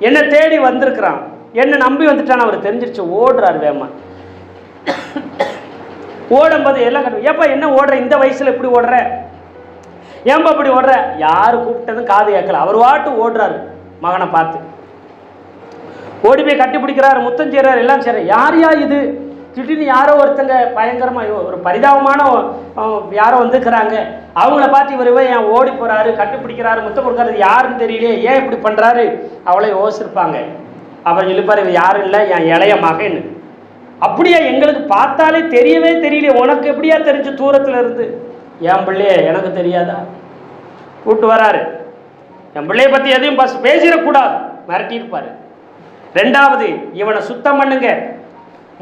என்ன தேடி வந்திருக்கிறான், என்ன நம்பி வந்துட்டான். அவர் தெரிஞ்சிருச்சு, ஓடுறாரு வேமா. ஓடும்போது எல்லாம் ஏப்பா என்ன ஓடுற, இந்த வயசுல இப்படி ஓடுற, ஏன்பா இப்படி ஓடுற? யாரு கூப்பிட்டதும் காது கேட்கல, அவர் வாட்டு ஓடுறாரு. மகனை பார்த்து ஓடி போய் கட்டி பிடிக்கிறாரு, முத்தம் செய்யறாரு, எல்லாம் செய்யறாரு. யாரையா இது? திடீர்னு யாரோ ஒருத்தங்க பயங்கரமா ஒரு பரிதாபமான யாரோ வந்துக்கிறாங்க. அவங்கள பார்த்து இவர் ஏன் ஓடி போறாரு, கட்டி பிடிக்கிறாரு, முத்தம் கொடுக்கறது யாருன்னு தெரியலையே, ஏன் இப்படி பண்றாரு? அவளை யோசிச்சிருப்பாங்க. அப்புறம் இழுப்பாரு, இவர் யாரும் இல்லை, என் இளைய மகன். அப்படியா? எங்களுக்கு பார்த்தாலே தெரியவே தெரியல, உனக்கு எப்படியா தெரிஞ்சு தூரத்துல இருந்து? என் பிள்ளைய எனக்கு தெரியாதா? கூப்பிட்டு வராரு. என் பிள்ளைய பத்தி எதையும் பேசிடக்கூடாது, மிரட்டி இருப்பாரு. 2வது, இவனை சுத்தம் பண்ணுங்க,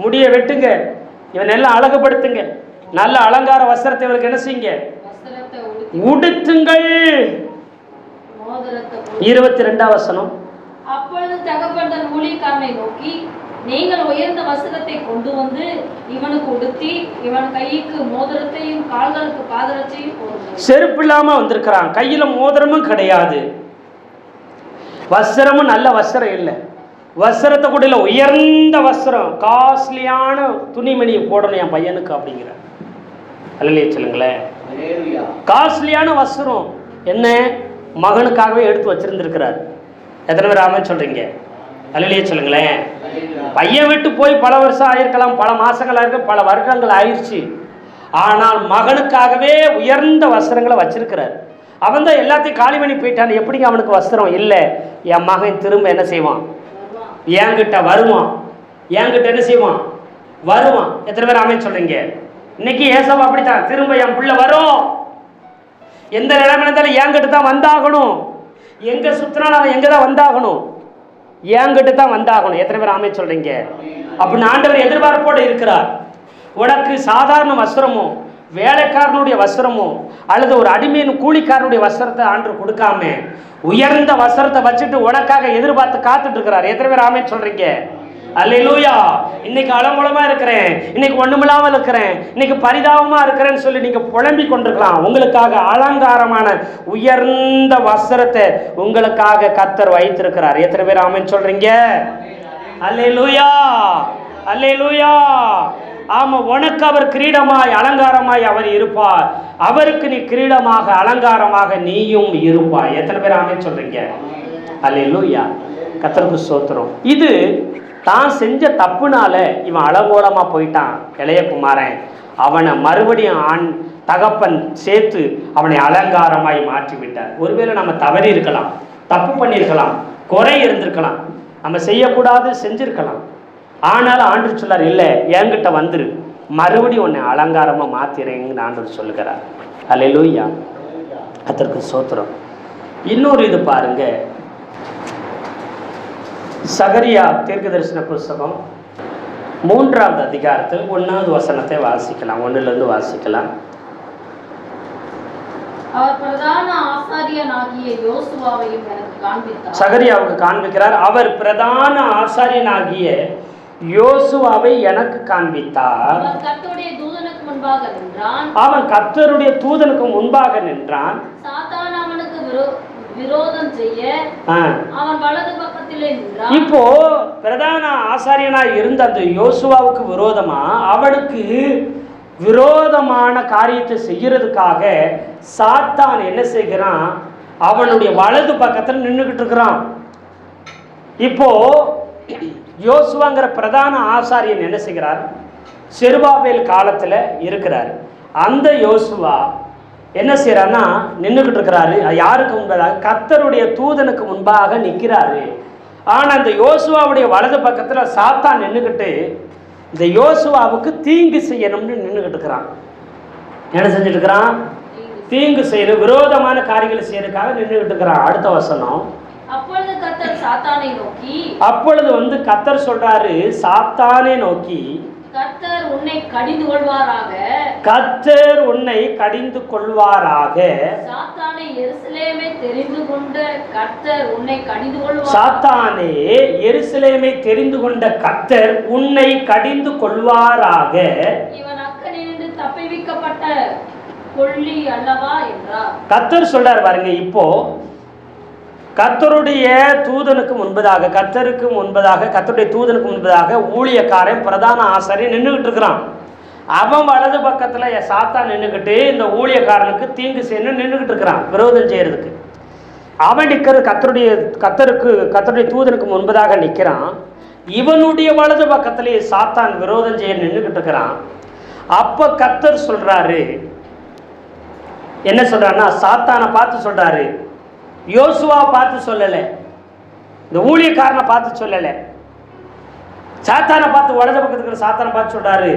முடிய வெட்டுங்க, இவன் எல்லாம் அழகுபடுத்துங்க, நல்ல அலங்கார வஸ்திரத்தை இவருக்கு என்ன செய்யுங்க, உடுத்துங்கள். 22வது வசனம். அப்பொழுது தகப்பன் தன் ஊழியக்காரனை நோக்கி, நீங்கள் உயர்ந்த வஸ்திரத்தை கொண்டு வந்து இவனுக்கு உடுத்தி, இவன் கைக்கு மோதிரத்தையும் கால்களுக்கு பாதரட்சையும் போடுங்கள். செருப்பு இல்லாம வந்திருக்கிறான், கையில மோதிரமும் கிடையாது, வஸ்திரமும் நல்ல வஸ்திரம் இல்லை. வஸ்திரத்தை கூட இல்லை, உயர்ந்த வஸ்திரம், காஸ்ட்லியான துணிமணியை போடணும் என் பையனுக்கு அப்படிங்கிற. அல்லையே சொல்லுங்களேன், காஸ்ட்லியான வஸ்திரம் என்ன மகனுக்காகவே எடுத்து வச்சிருந்திருக்கிறார். எத்தனை பேர் ஆமான்னு சொல்றீங்க? அல்லையே சொல்லுங்களேன். பையன் விட்டு போய் பல வருஷம் ஆயிருக்கலாம், பல மாசங்கள் ஆயிருக்கு, பல வருடங்கள் ஆயிடுச்சு. ஆனால் மகனுக்காகவே உயர்ந்த வஸ்திரங்களை வச்சிருக்கிறார். அவன் தான் எல்லாத்தையும் காலி பண்ணி போயிட்டான். எப்படிங்க அவனுக்கு வஸ்திரம் இல்லை? என் மகன் திரும்ப என்ன செய்வான்? என்கிட்ட வருவான். என்கிட்ட என்ன செய்வான்? வருவான். எத்தனை பேர் ஆமென் சொல்றீங்க? இன்னைக்கு ஏசாவு அப்படித்தான், திரும்ப என் பிள்ளை வரும். எந்த நிலைமை இருந்தாலும் என்கிட்ட தான் வந்தாகணும். எங்க சுத்தினாலும் அவன் எங்க தான் வந்தாகணும்? என்கிட்ட தான் வந்தாகணும். எத்தனை பேர் ஆமென் சொல்றீங்க? அப்படின்னு ஆண்டவர் எதிர்பார்ப்போடு இருக்கிறார். உனக்கு சாதாரண வஸ்திரமோ, வேலைக்காரனுடைய வஸ்திரமோ, அல்லது ஒரு அடிமையின் கூலிக்காரனுடைய வஸ்திரத்தை ஆண்டவர் கொடுக்காம உயர்ந்த வஸ்திரத்தை வச்சுட்டு உனக்காக எதிர்பார்த்து காத்துட்டு இருக்கிறார். எத்தனை பேர் ஆமென் சொல்றீங்க? அல்லேலூயா. இன்னைக்கு அலங்கோலமா இருக்கிறேன், இன்னைக்கு ஒண்ணுமில்லாமல் இருக்கிறேன், இன்னைக்கு பரிதாபமா இருக்கிறேன்னு சொல்லி நீங்க புலம்பிக் கொண்டிருக்கலாம். உங்களுக்காக அலங்காரமான உயர்ந்த வஸ்திரத்தை உங்களுக்காக கர்த்தர் வைத்திருக்கிறார். எத்தனை பேர் ஆமென் சொல்றீங்க? அல்லேலூயா, அல்லேலூயா. ஆமா, உனக்கு அவர் கிரீடமாய் அலங்காரமாய் அவர் இருப்பார். அவருக்கு நீ கிரீடமாக அலங்காரமாக நீயும் இருப்பாய். எத்தனை பேர் ஆமென் சொல்றீங்க? அல்லேலூயா. கர்த்தருக்கு ஸ்தோத்திரம். இது தான் செஞ்ச தப்புனால இவன் அலங்கோலமா போயிட்டான் இளைய குமாரன். அவனை மறுபடியும் தகப்பன் சேர்த்து அவனை அலங்காரமாய் மாற்றி விட்டார். ஒருவேளை நம்ம தவறி இருக்கலாம், தப்பு பண்ணியிருக்கலாம், குறை இருந்திருக்கலாம், நம்ம செய்யக்கூடாது செஞ்சிருக்கலாம். ஆனாலும் ஆண்டவர் சொல்லார், இல்லை என்கிட்ட வந்துரு, மறுபடியும் உன்னை அலங்காரமா மாத்திரேங்கன்னு ஆண்டவர் சொல்லுகிறார். அல்லேலூயா. அதற்கு ஸ்தோத்திரம். இன்னொரு இது பாருங்க, சகரியா தீர்க்கதரிசன புஸ்தகம் 3வது அதிகாரத்தில் 1வது வசனத்தை வாசிக்கலாம். 1லிருந்து வாசிக்கலாம். அவர் பிரதான ஆசாரியனாகிய யோசுவாவையும் எனக்கு காண்பித்தார். சகரியாவுக்கு காண்பிக்கிறார். அவர் பிரதான ஆசாரியனாகிய யோசுவாவை எனக்கு காண்பித்தார். அவன் கர்த்தருடைய தூதனுக்கு முன்பாக நின்றான். அவன் கர்த்தருடைய தூதனுக்கு முன்பாக நின்றான். சாத்தான் அவனுக்கு விரோதம் செய்ய அவன் வலது பக்கத்திலே நின்றான். இப்போ பிரதான ஆசாரியனா இருந்த அந்த யோசுவாவுக்கு விரோதமா அவனுக்கு விரோதமான காரியத்தை செய்யறதுக்காக சாத்தான் என்ன செய்கிறான், அவனுடைய வலது பக்கத்தில் நின்றுகிட்டு இருக்கிறான். இப்போ யோசுவாங்கிற பிரதான ஆசாரியன் என்ன செய்கிறார், செருபாபேல் காலத்துல இருக்கிறார். அந்த யோசுவா என்ன செய்யறாருன்னா நின்றுகிட்டு இருக்கிறாரு. யாருக்கு முன்பதாக? கர்த்தருடைய தூதனுக்கு முன்பாக நிற்கிறாரு. ஆனா அந்த யோசுவாவுடைய வலது பக்கத்துல சாத்தான் நின்றுகிட்டு இந்த யோசுவாவுக்கு தீங்கு செய்யணும்னு நின்றுகிட்டு இருக்கிறான். என்ன செஞ்சுட்டு இருக்கிறான்? தீங்கு செய்யணும், விரோதமான காரியங்களை செய்யறதுக்காக நின்றுகிட்டு இருக்கிறான். அடுத்த வசனம், அப்பொழுது கர்த்தர் சாத்தானை நோக்கி, அப்பொழுது கர்த்தர் சொல்றாரு சாத்தானை நோக்கி, கர்த்தர் உன்னை கடிந்து கொள்வாராக, கர்த்தர் உன்னை கடிந்து கொள்வாராக. சாத்தானே எருசலேமை தெரிந்து கொண்ட கர்த்தர் உன்னை கடிந்து கொள்வார். சாத்தானே எருசலேமை தெரிந்து கொண்ட கர்த்தர் உன்னை கடிந்து கொள்வாராக. இவன் அக்கனிலிருந்து தப்பிவிக்கப்பட்ட கொள்ளி அல்லவா என்றார். கர்த்தர் சொல்றார் பாருங்க. இப்போ கர்த்தருடைய தூதனுக்கு முன்பதாக, கர்த்தருடைய தூதனுக்கு முன்பதாக ஊழியக்காரன் பிரதான ஆசாரியன் நின்றுகிட்டு இருக்கிறான். அவன் வலது பக்கத்துல சாத்தான் நின்றுகிட்டு இந்த ஊழியக்காரனுக்கு தீங்கு செய்யணும் நின்றுகிட்டு இருக்கிறான், விரோதம் செய்யறதுக்கு. அவன் நிற்கிறது கர்த்தருடைய தூதனுக்கு முன்பதாக நிற்கிறான். இவனுடைய வலது பக்கத்திலேயே சாத்தான் விரோதம் செய்ய நின்றுகிட்டு இருக்கிறான். அப்ப கர்த்தர் சொல்றாரு, என்ன சொல்றாருன்னா சாத்தானை பார்த்து சொல்றாரு, யோசுவா பார்த்து சொல்லல, இந்த ஊழியக்காரனை பார்த்து சொல்லல, சாத்தானை பார்த்து வலது பக்கத்துக்கு சாத்தானை பார்த்து சொல்றாரு,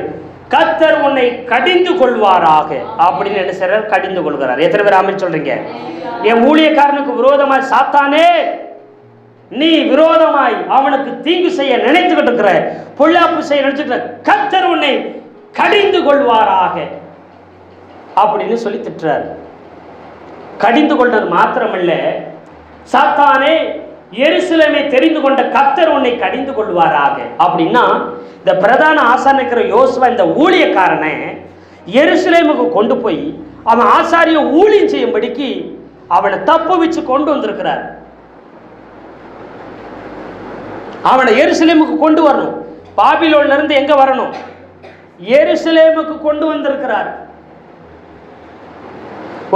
கர்த்தர் உன்னை கடிந்து கொள்வாராக அப்படின்னு என்ன செய்றார், கடிந்து கொள்கிறார். எத்தனை பேர் ஆமென் சொல்றீங்க? என் ஊழியக்காரனுக்கு விரோதமாய் சாத்தானே நீ விரோதமாய் அவனுக்கு தீங்கு செய்ய நினைத்துக்கிட்டு இருக்கிற, பொல்லாப்பு செய்ய நினைச்சுக்கிற, கர்த்தர் உன்னை கடிந்து கொள்வாராக அப்படின்னு சொல்லி திட்டுறாரு. கடிந்து கொண்டது மாத்திரமல்ல, சாத்தானே எருசலேமை தெரிந்து கொண்ட கர்த்தர் உன்னை கடிந்து கொள்வாராக அப்படின்னா, இந்த பிரதான ஆசாரியர் யோசுவா இந்த ஊழியக்காரனை எருசலேமுக்கு கொண்டு போய் அவன் ஆசாரிய ஊழியம் செய்யும்படிக்கு அவனை தப்பு வச்சு கொண்டு வந்திருக்கிறார். அவனை எருசலேமுக்கு கொண்டு வரணும். பாபிலோன்ல இருந்து எங்க வரணும்? எருசலேமுக்கு கொண்டு வந்திருக்கிறார்.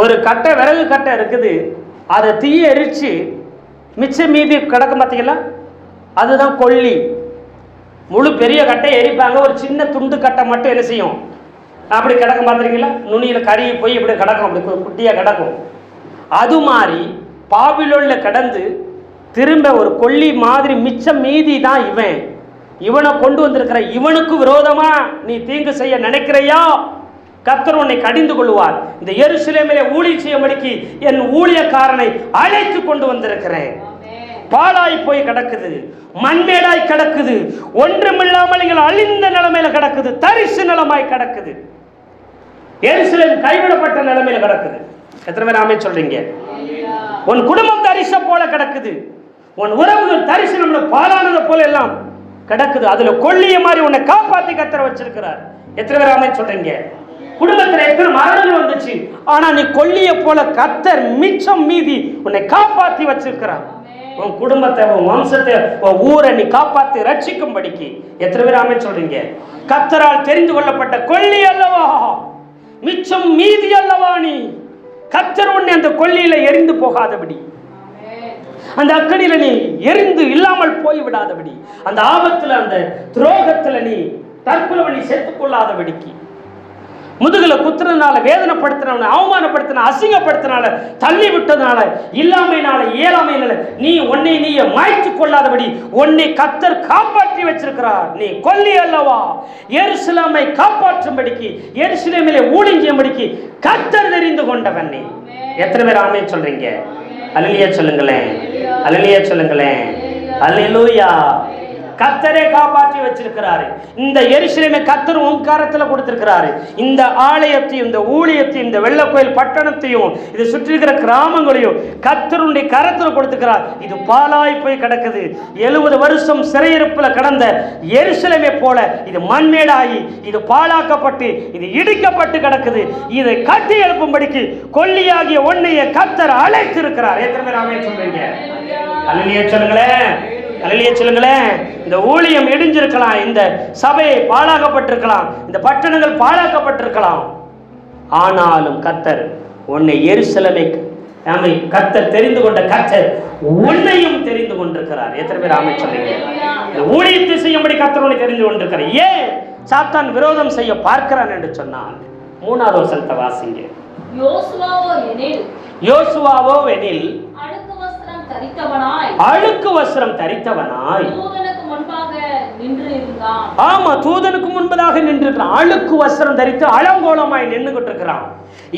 ஒரு கட்டை, விறகு கட்டை இருக்குது, அதை தீய எரிச்சு மிச்சம் மீதி கிடக்கும் பார்த்தீங்களா, அதுதான் கொல்லி. முழு பெரிய கட்டையை எரிப்பாங்க, ஒரு சின்ன துண்டு கட்டை மட்டும் என்ன செய்யும், அப்படி கிடக்கும் பார்த்துருக்கீங்களா, நுனியில் கறி போய் இப்படி கிடக்கும், அப்படி குட்டியாக கிடக்கும். அது மாதிரி பாபிலோனில் கடந்து திரும்ப ஒரு கொல்லி மாதிரி மிச்சம் மீதி தான் இவனை கொண்டு வந்திருக்கிற. இவனுக்கு விரோதமா நீ தீங்கு செய்ய நினைக்கிறையா, கர்த்தர் உன்னை கடிந்து கொள்வார். இந்த எருசலேமிலே ஊழியம் செய்யும்படிக்கு என் ஊழியக்காரனை அழைத்து கொண்டு வந்திருக்கிறேன். பாழாய் போய் கிடக்குது, மண்மேடாய் கிடக்குது, ஒன்றுமில்லாமல் நீங்கள் அழிந்த நிலைமையில கிடக்குது, தரிசு நிலமாய் கிடக்குது, எருசலேம் கைவிடப்பட்ட நிலைமையில கிடக்குது. எத்தனை பேர் ஆமென் சொல்றீங்க? உன் குடும்பம் தரிச போல கிடக்குது, உன் உறவுகள் தரிசனம் பாலானது போல எல்லாம் கிடக்குது. அதுல கொல்லிய மாதிரி உன்னை காப்பாத்தி கர்த்தர் வச்சிருக்கிறார். எத்தனை பேர் ஆமென் சொல்றீங்க? குடும்பத்தில் எத்தனை மரணங்கள் வந்துச்சு, ஆனா நீ கொல்லிய போல கர்த்தர் மிச்சம் மீதி உன்னை காப்பாத்தி வச்சிருக்கிறார். உன் குடும்பத்தை, உன் வம்சத்தை, உன் ஊரை நீ காப்பாத்தி ரட்சிக்கும்படிக்கு. எத்தனை பேர் ஆமென் சொல்றீங்க? கர்த்தரால் தெரிந்து கொள்ளப்பட்ட கொல்லி அல்லவா, மிச்சம் மீதி அல்லவா நீ. கர்த்தர் உன்னை அந்த கொல்லியில எரிந்து போகாதபடி, அந்த அக்கடியில நீ எரிந்து இல்லாமல் போய் விடாதபடி, அந்த ஆபத்துல, அந்த துரோகத்துல நீ தற்கொலை நீ செத்துக் கொள்ளாதபடிக்கு, முதுகுல குத்துறதுனால, வேதனைப்படுத்தினால, அவமானப்படுத்தின, அசிங்கப்படுத்தினால, தள்ளி விட்டதுனால, இல்லாமையினால, இயலாமையினால நீ உன்னை நீயே மாய்த்து கொள்ளாதபடி உன்னை கர்த்தர் காப்பாற்றி வச்சிருக்கிறார். நீ கொல்லி அல்லவா, எருசலேமை காப்பாற்றும்படிக்கு, எருசலேமிலே ஊழியம் செய்யும்படிக்கு கர்த்தர் தெரிந்து கொண்டவன் நீ. எத்தனை பேர் ஆமென் சொல்றீங்க? அல்லேலூயா சொல்லுங்களேன், அல்லேலூயா சொல்லுங்களேன், அல்லேலூயா. கர்த்தரே காப்பாற்றி வச்சிருக்கிறாரு. இந்த எருசலேமை கர்த்தர் ஓங்காரத்தில் கொடுத்திருக்கிறாரு. இந்த ஆலயத்தையும் இந்த ஊழியத்தையும் இந்த வெள்ளக்கோயில் பட்டணத்தையும் இது சுற்றி இருக்கிற கிராமங்களையும் கர்த்தருடைய கரத்தில் கொடுத்திருக்கிறார். இது பாழாய் போய் கிடக்குது. 70 வருஷம் சிறையிருப்புல கடந்த எருசலேமை போல இது மண்மேடாகி இது பாழாக்கப்பட்டு இது இடிக்கப்பட்டு கிடக்குது. இதை கட்டி எழுப்பும்படிக்கு கொல்லியாகிய ஒன்னைய கர்த்தர் அழைத்திருக்கிறார். எத்தனை பேர் ஆமென் சொல்றீங்க? அல்லேலூயா சொல்லுங்களேன், அல்லேலூயா சொல்லுங்களேன். இந்த ஊழியம் இடிஞ்சிருக்கலாம், இந்த சபை பாழாக்கப்பட்டிருக்கலாம், இந்த பட்டணங்கள் பாழாக்கப்பட்டிருக்கலாம். ஆனாலும் கர்த்தர் உன்னை எருசலேமைக்கு கர்த்தர் தெரிந்து கொண்ட கர்த்தர் உன்னையும் தெரிந்து கொண்டிருக்கிறார். எத்தனை பேர் ஆமென் சொல்றீங்க? ஊழியத்தை செய்யும்படி கர்த்தர் உன்னை தெரிந்து கொண்டிருக்கிறார். ஏன் சாத்தான் விரோதம் செய்ய பார்க்கிறான் என்று சொன்னால் 3வது வசனத்தை வாசிங்க. யோசுவாவோ எனில் அழுக்கு வஸ்திரம் தரித்தவனாய் ஆமா தூதனுக்கு முன்பதாக நின்று இருக்கிறான். அழுக்கு வஸ்திரம் தரித்து அலங்கோலமாய் நின்றுகிட்டு இருக்கிறான்.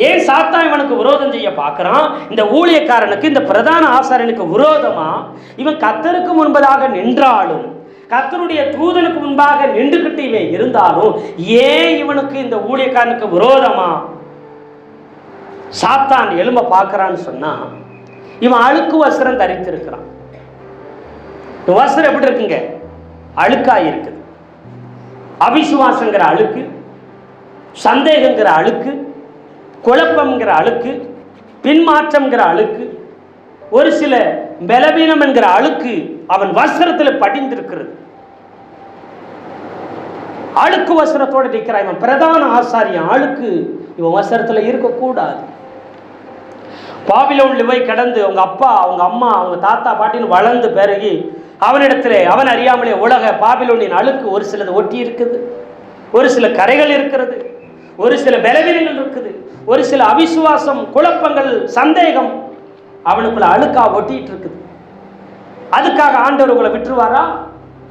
ஏன் சாத்தான் இவனுக்கு விரோதம் செய்ய பார்க்கிறான்? இந்த ஊழியக்காரனுக்கு, இந்த பிரதான ஆசாரியனுக்கு விரோதமா இவன் கர்த்தருக்கு முன்பதாக நின்றாலும், கர்த்தருடைய தூதனுக்கு முன்பாக நின்றுகிட்டு இவன் இருந்தாலும், ஏன் இவனுக்கு இந்த ஊழியக்காரனுக்கு விரோதமா சாத்தான் எழும்ப பார்க்கிறான்னு சொன்னா, இவன் அழுக்கு வஸ்திரம் தரித்திருக்கிறான். வஸ்திரம் எப்படி இருக்குங்க? அழுக்காய் இருக்குது. அவிசுவாசங்கிற அழுக்கு, சந்தேகங்கிற அழுக்கு, குழப்பம்ங்கிற அழுக்கு, பின்மாற்றம்ங்கிற அழுக்கு, ஒரு சில பலவீனம் என்கிற அழுக்கு அவன் வஸ்திரத்தில் படிந்திருக்கிறது. அழுக்கு வஸ்திரத்தோடு நிற்கிறான். இவன் பிரதான ஆசாரியன். அழுக்கு இவன் வஸ்திரத்தில் இருக்கக்கூடாது. பாபிலோன்ல போய் கடந்து அவங்க அப்பா, அவங்க அம்மா, அவங்க தாத்தா பாட்டின்னு வளர்ந்து பிறகு அவனிடத்திலே அவன் அறியாமலே உலக பாபிலோனின் அழுக்கு ஒரு சிலது ஒட்டி இருக்குது, ஒரு சில கரைகள் இருக்கிறது, ஒரு சில பலவீனங்கள் இருக்குது, ஒரு சில அவிசுவாசம், குழப்பங்கள், சந்தேகம் அவனுக்குள்ள அழுக்கா ஒட்டிட்டு இருக்குது. அதுக்காக ஆண்டவர் உங்களை விட்டுருவாரா?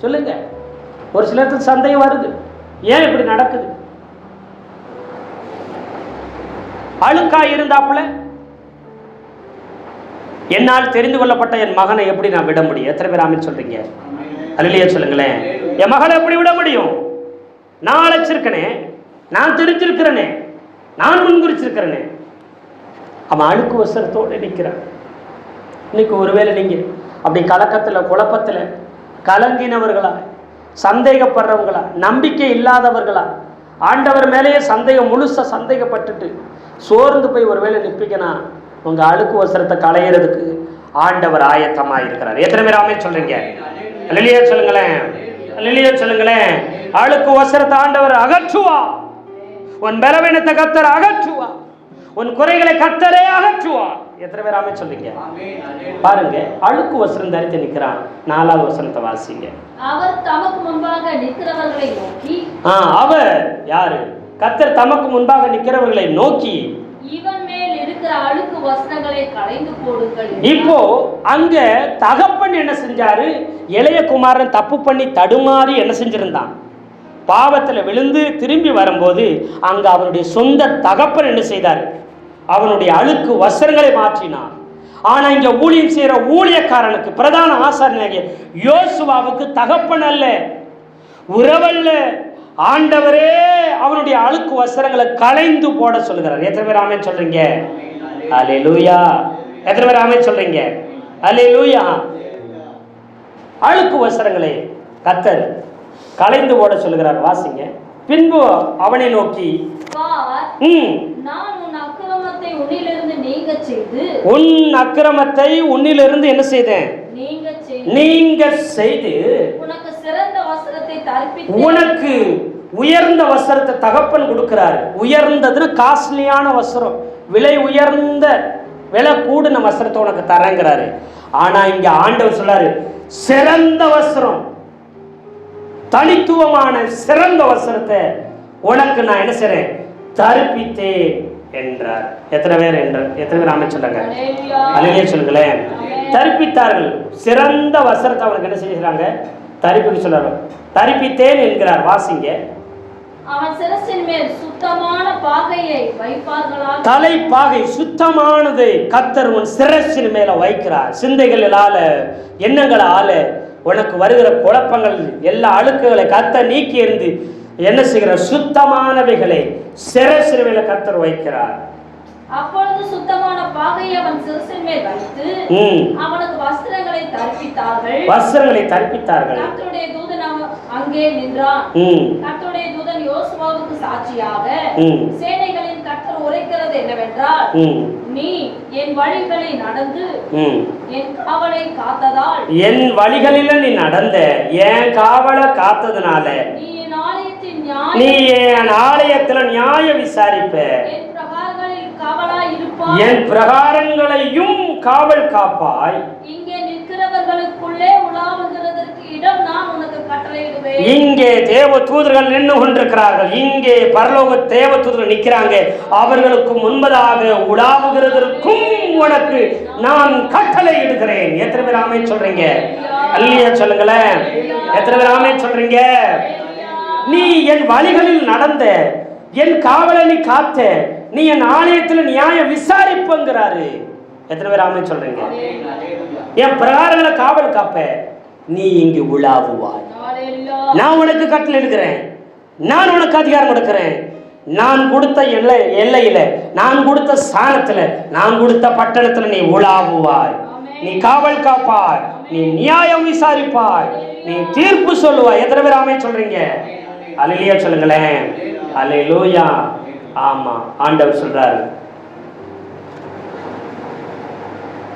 சொல்லுங்க. ஒரு சிலருக்கு சந்தேகம் வருது, ஏன் இப்படி நடக்குது? அழுக்கா இருந்தாப்புல என்னால் தெரிந்து கொள்ளப்பட்ட என் மகனை எப்படி நான் விட முடியும்? எத்தனை பேர் ஆமென் சொல்றீங்க? அல்லேலூயா சொல்லுங்களேன். என் மகனை எப்படி விட முடியும்? நான் அழைச்சிருக்கனே, நான் தெரிஞ்சிருக்கிறனே, நான் முன்குறிச்சிருக்கிறனே. அவன் அழுக்கு வஸ்திரத்தோடு நிற்கிறான். இன்னைக்கு ஒருவேளை நீங்க அப்படி கலக்கத்தில், குழப்பத்தில், கலங்கினவர்களா, சந்தேகப்படுறவங்களா, நம்பிக்கை இல்லாதவர்களா, ஆண்டவர் மேலேயே சந்தேகம், முழுசா சந்தேகப்பட்டுட்டு சோர்ந்து போய் ஒருவேளை நிற்பீங்கன்னா, உங்க அழுக்கு வஸ்திரத்தை களையிறதுக்கு ஆண்டவர் ஆயத்தமாக இருக்கிறார். எத்தனை பேர் ஆமென் சொல்றீங்க? அல்லேலூயா சொல்லுங்களேன், அல்லேலூயா சொல்லுங்களேன். அழுக்கு வஸ்திரத்தை ஆண்டவர் அகற்றுவா. உன் பலவீனத்தை கர்த்தர் அகற்றுவா. உன் குறைகளை கர்த்தரே அகற்றுவா. எத்தனை பேர் ஆமென் சொல்றீங்க? பாருங்க, அழுக்கு வஸ்திரம் தரித்து நிற்கிறான். 4வது வசனத்தை வாசிங்க. அவர் தமக்கு முன்பாக நிற்கிறவர்களை நோக்கி, அவர் யாரு? கர்த்தர் தமக்கு முன்பாக நிற்கிறவர்களை நோக்கி, இவன் மேல் இருக்கிற அழுக்கு வஸ்திரங்களை களைந்து போடுங்கள். இப்போ அங்க தகப்பன் என்ன செஞ்சாரு? இளைய குமாரன் தப்பு பண்ணி தடுமாறி என்ன செஞ்சிருந்தான்? பாவத்தில் விழுந்து திரும்பி வரும்போது அங்க அவனுடைய சொந்த தகப்பன் என்ன செய்தார்? அவனுடைய அழுக்கு வஸ்திரங்களை மாற்றினார். ஆனா இங்க ஊழியம் செய்யற ஊழியக்காரனுக்கு, பிரதான ஆசாரியனாகிய யோசுவாவுக்கு தகப்பன் அல்ல, உறவல்ல, ஆண்டவரே அவனுடைய அழுக்கு வஸ்திரங்களை களைந்து போட சொல்லுகிறார். எத்தனை பேர் ஆமென் சொல்றீங்க? அல்லேலூயா. எத்தனை பேர் ஆமென் சொல்றீங்க? அல்லேலூயா. அழுக்கு வஸ்திரங்களை கர்த்தர் களைந்து போட சொல்லுகிறார். வாசிங்க. பின்பு அவனை நோக்கி, நான் உன் அக்கிரமத்தை உன்னிலிருந்து என்ன செய்தேன்? நீங்க செய்து உனக்கு உயர்ந்த வஸ்திரத்தை தகப்பன் கொடுக்கிறாரு. உயர்ந்ததுன்னு காஸ்ட்லியான வஸ்திரம், விலை உயர்ந்த, விலை கூடின வஸ்திரத்தை உனக்கு தரங்கிறாரு. ஆனா இங்க ஆண்டவர் சொல்றாரு, சிறந்த வஸ்திரம், தனித்துவமான சிறந்த வஸ்திரத்தை உனக்கு நான் என்ன செய்றேன்? தரிப்பித்தேன் என்றார். எத்தனை பேர் ஆமென் சொல்றாங்க? அல்லேலூயா சொல்லுங்களேன். தரிப்பித்தார்கள். சிறந்த வஸ்திரத்தை அவனுக்கு என்ன செய்யறாங்க? தரிப்பிக்க சொல்றாரு. தரிப்பித்தேன் என்கிறார். வாசிங்க. அவன் சிரசின் மேல் சுத்தமான பாகையை வைப்பார்களாக. தலைப்பாகை சுத்தமானதை கர்த்தர் உன் சிரசின் மேல வைக்கிறார். சிந்தைகளால, எண்ணங்களால உனக்கு வருகிற குழப்பங்கள் எல்லா அழுக்குகளை கர்த்தர் நீக்கி இருந்து என்ன செய்கிறார்? சுத்தமானவைகளை சிறையில கர்த்தர் வைக்கிறார். அப்பொழுது சுத்தமான பாகையை அவன் சிரசின் மேல் வைத்து அவனுக்கு வஸ்திரங்களை தரிப்பித்தார்கள். கர்த்தருடைய தூதன் அங்கே நின்றான். கர்த்தருடைய தூதன் யோசுவாவுக்கு சாட்சியாக, சேனைகளின் கர்த்தர் உரைக்கிறது என்னவென்றால், நீ என் வழிகளில் நடந்து என் காவலை காத்ததால், என் வழிகளில நீ நடந்த என் காவலை காத்ததுனால நீ என் ஆலயத்துல நியாயம் விசாரிப்ப, என் பிரகாரங்களையும் காவல் காப்பாய். இங்கே நிற்கிறவர்களுக்குள்ளே உலாவுகிறதற்கு இடம் நான் உனக்கு கட்டளையிடுவேன். இங்கே தேவ தூதர்கள் நின்று கொண்டிருக்கிறார்கள். இங்கே பரலோக தேவ தூதர்கள் நிற்கிறாங்க. அவர்களுக்கு முன்பதாக உலாவுகிறதற்கும் உனக்கு நான் கட்டளையிடுகிறேன். எத்தனை பேர் ஆமென் சொல்றீங்க? அல்லேலூயா சொல்லுங்களேன். எத்தனை பேர் ஆமென் சொல்றீங்க? நீ என் வழிகளில் நடந்த, என் காவலை நீ காத்த, நீ என் ஆலயத்துல நியாயம் விசாரிப்புங்கிறாரு. எத்தனை பேர் ஆமென் சொல்றீங்க? என் பிரகாரங்களை காவல் காப்ப, நீ இங்கு உலாவுவாய். நான் உனக்கு கட்டளை எடுக்கிறேன், நான் உனக்கு அதிகாரம் கொடுக்கிறேன். நான் கொடுத்த எல்லையில, நான் கொடுத்த ஸ்தானத்துல, நான் கொடுத்த பட்டணத்துல நீ உலாவுவாய், நீ காவல் காப்பாய், நீ நியாயம் விசாரிப்பாய், நீ தீர்ப்பு சொல்லுவாய். எத்தனை பேர் ஆமென் சொல்றீங்க? அல்லேலூயா சொல்லுங்களேன். அல்லேலூயா. ஆமா, ஆண்டவர் சொல்றாரு,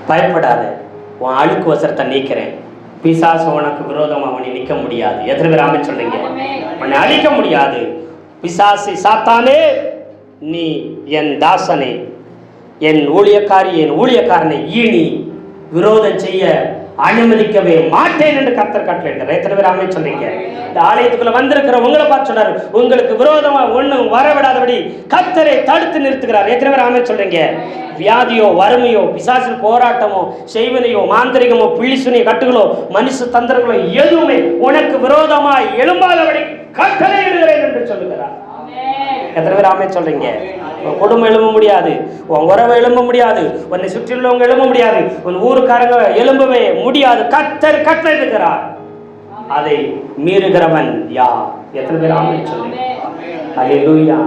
பயப்படாத, உன் அழுக்கு வசரத்தை நீக்கிறேன். பிசாசு உனக்கு விரோதமா அவனை நிற்க முடியாது. எத்தனை பேர் ஆமென் சொல்றீங்க? உன்னை அழிக்க முடியாது. பிசாசு சாத்தானே, நீ என் தாசனை, என் ஊழியக்காரி, என் ஊழியக்காரனை ஈனி விரோதம் செய்ய அனுமதிக்கவே மாட்டேன் என்று கர்த்தர் கட்டளையிட்டார். எத்தனை பேர் ஆமென் சொன்னீங்க? இந்த ஆலயத்துக்குள்ள வந்திருக்கிற உங்களை பார்த்து சொன்னார், உங்களுக்கு விரோதமா ஒண்ணும் வரவிடாதபடி கர்த்தரை தடுத்து நிறுத்துகிறார். எத்தனை பேர் ஆமென் சொல்றீங்க? வியாதியோ, வறுமையோ, பிசாசின் போராட்டமோ, செய்வனையோ, மாந்திரிகமோ, பிள்ளிசுனிய கட்டுகளோ, மனுஷ தந்திரங்களோ எதுவுமே உனக்கு விரோதமா எழும்பாதபடி கட்டளையிடுகிறேன் என்று சொல்லுகிறார். எத்தனை பேர் ஆமென் சொல்றீங்க? உன் குடும்பம் எழும்ப முடியாது, உன் உறவை எழும்ப முடியாது, உன்னை சுற்றியுள்ளவங்க எழும்ப முடியாது, உன் ஊருக்காரங்க எழும்பவே முடியாது. கர்த்தர் கட்டளையிடுகிறார். அதை மீறுகிறவன் யார்? எத்தனை பேர் ஆமென் சொல்றீங்க? அல்லேலூயா,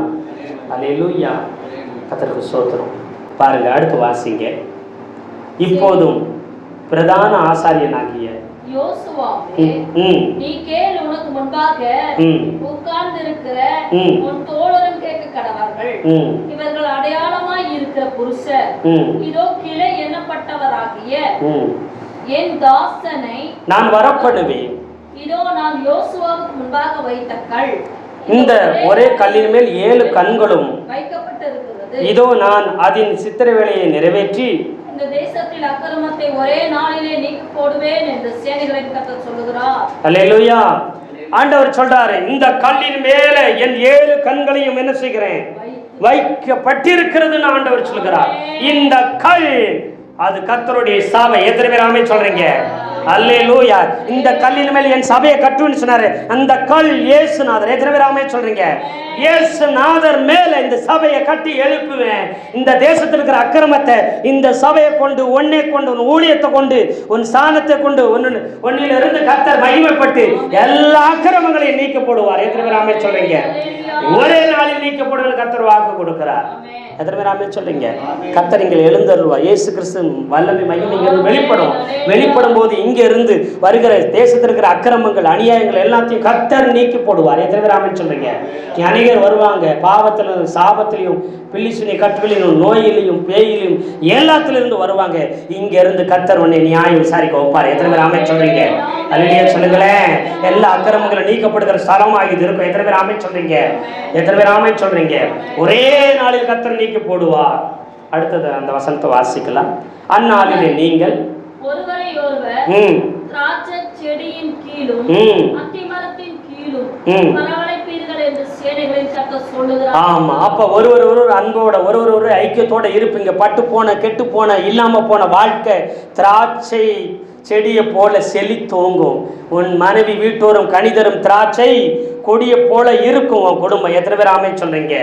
அல்லேலூயா. கர்த்தருக்கு ஸ்தோத்திரம். பாருங்க, அடுத்து வாசிங்க. இப்போதும் பிரதான ஆசாரியனாகிய யோசுவாவே, நீ கேள், உனக்கு முன்பாக உட்கார்ந்திருக்கிற உன் தோழரும் கேட்க கடவார்கள். இவர்கள் அடையாளமாய் இருக்கிற புருஷர், இதோ கிளை எண்ணப்பட்டவராகிய என் தாசனை நான் வரப்படுவேன். இதோ நான் யோசுவாவுக்கு முன்பாக வைத்த கல், இந்த ஒரே கல்லின் மேல் 7 கண்களும் வைக்கப்பட்டிருக்கிறது. இதோ நான் அதன் சித்திர வேலையை நிறைவேற்றி இந்த தேசத்தில் அக்கிரமத்தை ஒரே நாளிலே நீக்கி போடுவேன் என்று சேனைகளின் கர்த்தர் சொல்லுகிறார். அல்லேலூயா. ஆண்டவர் சொல்றாரு, இந்த கல்லின் மேல என் 7 கண்களையும் என்ன செய்கிறேன்? வைக்கப்பட்டிருக்கிறதுன்னு ஆண்டவர் சொல்கிறார். இந்த கல், அது கர்த்தருடைய சபை. எத்தனை பேர் ஆமென் சொல்றீங்க? அல்லேலூயா. இந்த கல்லின் மேல் என் சபையை கட்டுன்னு சொன்னாரு. அந்த கல் இயேசுநாதர். எத்தனை பேர் ஆமென் சொல்றீங்க? இயேசுநாதர் மேல இந்த சபையை கட்டி எழுப்புவேன். இந்த தேசத்தில் இருக்கிற அக்கிரமத்தை இந்த சபையை கொண்டு, ஒன்னே கொண்டு, உன் ஊழியத்தை கொண்டு, உன் ஸ்தானத்தை கொண்டு, ஒன்னிலிருந்து கர்த்தர் மகிமைப்பட்டு எல்லா அக்கிரமங்களையும் நீக்க போடுவார். எத்தனை பேர் ஆமென் சொல்றீங்க? ஒரே நாளில் நீக்கப்படுவது கர்த்தர் வாக்கு கொடுக்கிறார். எத்தனை பேர் ஆமென் சொல்றீங்க? கர்த்தர் இங்கே எழுந்தருள்வார். இயேசு கிறிஸ்து வல்லமை மகிமை வெளிப்படும். வெளிப்படும் போது இங்க இருந்து வருகிற தேசத்தில் இருக்கிற அக்கிரமங்கள், அநியாயங்கள் எல்லாத்தையும் கர்த்தர் நீக்கி போடுவார். எத்தனை பேர் ஆமென் சொல்றீங்க? அநேகர் வருவாங்க, பாவத்திலும் சாபத்திலையும் பில்லிசுனி கட்டுகளிலும் நோயிலையும் பேயிலையும் எல்லாத்திலிருந்து வருவாங்க. இங்க இருந்து கர்த்தர் உன்னை நியாயம் விசாரிக்க வைப்பார். எத்தனை பேர் ஆமென் சொல்றீங்க? அல்லேலூயா சொல்லுங்களேன். எல்லா அக்கிரமங்களும் நீக்கப்படுகிற ஸ்தலமாக இது இருக்கும். எத்தனை பேர் ஆமென் சொல்றீங்க? எத்தனை பேர் ஆமென் சொல்றீங்க? ஒரே நாளில் கர்த்தர் நீக்கி போடுவார். அடுத்தது அந்த வசனத்தை வாசிக்கலாம். அந்நாளிலே நீங்கள் ஒருவரை ஒருவர் திராட்சை செடியின் கீழும் அத்திமரத்தின் கீழும் வரவழைப்பீர்கள் என்று சேனைகளின் கர்த்தர் சொல்லுகிறார். ஆமா, அப்ப ஒருவர் அன்போட, ஒருவர் ஐக்கியத்தோட இருப்பீங்க. பட்டு போன, கெட்டு போன, இல்லாம போன வாழ்க்கை திராட்சை செடியை போல செழித்தோங்கும். உன் மனைவி வீட்டோரும் கனிதரும் திராட்சை கொடியை போல இருக்கும் உன் குடும்பம். எத்தனை பேர் ஆமென் சொல்றீங்க?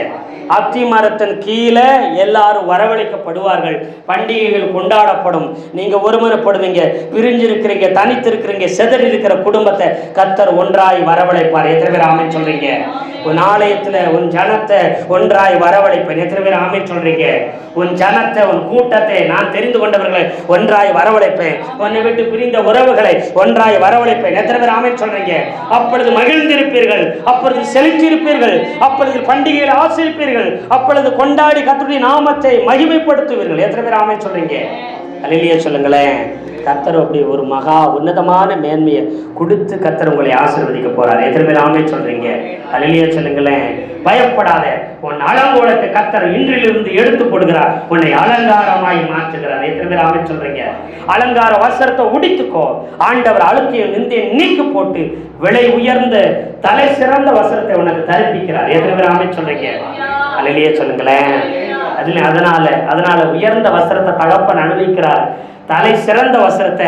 அத்தி மரத்தின் கீழே எல்லாரும் வரவழைக்கப்படுவார்கள், பண்டிகைகள் கொண்டாடப்படும். நீங்க ஒருமனப்படுவீங்க. பிரிஞ்சிருக்கிறீங்க, தனித்திருக்கிறீங்க, செதறி இருக்கிற குடும்பத்தை கர்த்தர் ஒன்றாய் வரவழைப்பார். எத்தனை பேர் ஆமென் சொல்றீங்க? உன் ஆலயத்துல உன் ஜனத்தை ஒன்றாய் வரவழைப்பேன். எத்தனை பேர் ஆமென் சொல்றீங்க? உன் ஜனத்தை, உன் கூட்டத்தை, நான் தெரிந்து கொண்டவர்களை ஒன்றாய் வரவழைப்பேன். உன்னை விட்டு பிரிந்த உறவுகளை ஒன்றாய் வரவழைப்பேன். எத்தனை பேர் ஆமென் சொல்றீங்க? அப்பொழுது மகிழ்ந்திருப்பீர்கள், அப்பொழுது செலுத்தியிருப்பீர்கள், அப்பொழுது பண்டிகைகளை ஆசிரிப்பீர்கள், அப்பொழுது கொண்டாடி கர்த்தருடைய நாமத்தை மகிமைப்படுத்துவீர்கள். எத்தனை பேர் ஆமென் சொல்றீங்க? அல்லேலூயா சொல்லுங்களேன். கர்த்தர் அப்படி ஒரு மகா உன்னதமான மேன்மையை கொடுத்து கர்த்தர் உங்களை ஆசீர்வதிக்க போறார். எத்தனை பேர் ஆமென் சொல்றீங்க? அல்லேலூயா சொல்லுங்களேன். பயப்படாத, உன் அலங்கோலத்தை கர்த்தர் இன்றிலிருந்து எடுத்து போடுகிறார், உன்னை அலங்காரமாய் மாற்றுகிறார். எத்தனை பேர் ஆமென் சொல்றீங்க? அலங்கார வஸ்திரத்தை உடித்துக்கோ. ஆண்டவர் அழுக்கையும் நிந்தையும் நீக்கி போட்டு விலை உயர்ந்த தலை சிறந்த வஸ்திரத்தை உனக்கு தரிப்பிக்கிறார். எத்தனை பேர் ஆமென் சொல்றீங்க? அல்லேலூயா சொல்லுங்களேன். அதனால உயர்ந்த வஸ்திரத்தை தகப்பன் அனுபவிக்கிறார். தலை சிறந்த வஸ்திரத்தை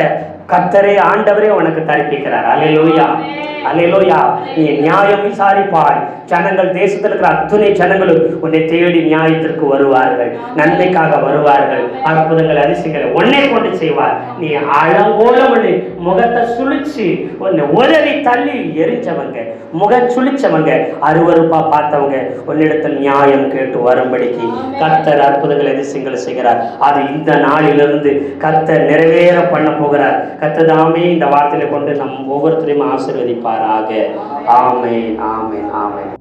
கர்த்தரே ஆண்டவரே உனக்கு தரிப்பிக்கிறார். அல்லேலூயா, அல்லேலூயா. நீ நியாயம் விசாரிப்பாய். ஜனங்கள், தேசத்தில் இருக்கிற அத்துணை ஜனங்களும் உன்னை தேடி நியாயத்திற்கு வருவார்கள், நன்மைக்காக வருவார்கள். அற்புதங்கள், அதிசயங்களை உன்னை கொண்டு செய்வார். நீ அலங்கோலம் முகத்தை சுழிச்சு உன்னை உதறி தள்ளி எரிஞ்சவங்க, முகம் சுழிச்சவங்க, அருவருப்பா பார்த்தவங்க உன்னிடத்தில் நியாயம் கேட்டு வரும்படிக்கு கர்த்தர் அற்புதங்கள், அதிசயங்களை செய்கிறார். அது இந்த நாளிலிருந்து கர்த்தர் நிறைவேற பண்ண போகிறார். கர்த்தர் தாமே இந்த வார்த்தையில கொண்டு நம் ஒவ்வொருத்தரையும் ஆசீர்வதிப்பாராக. ஆமென், ஆமென், ஆமென்.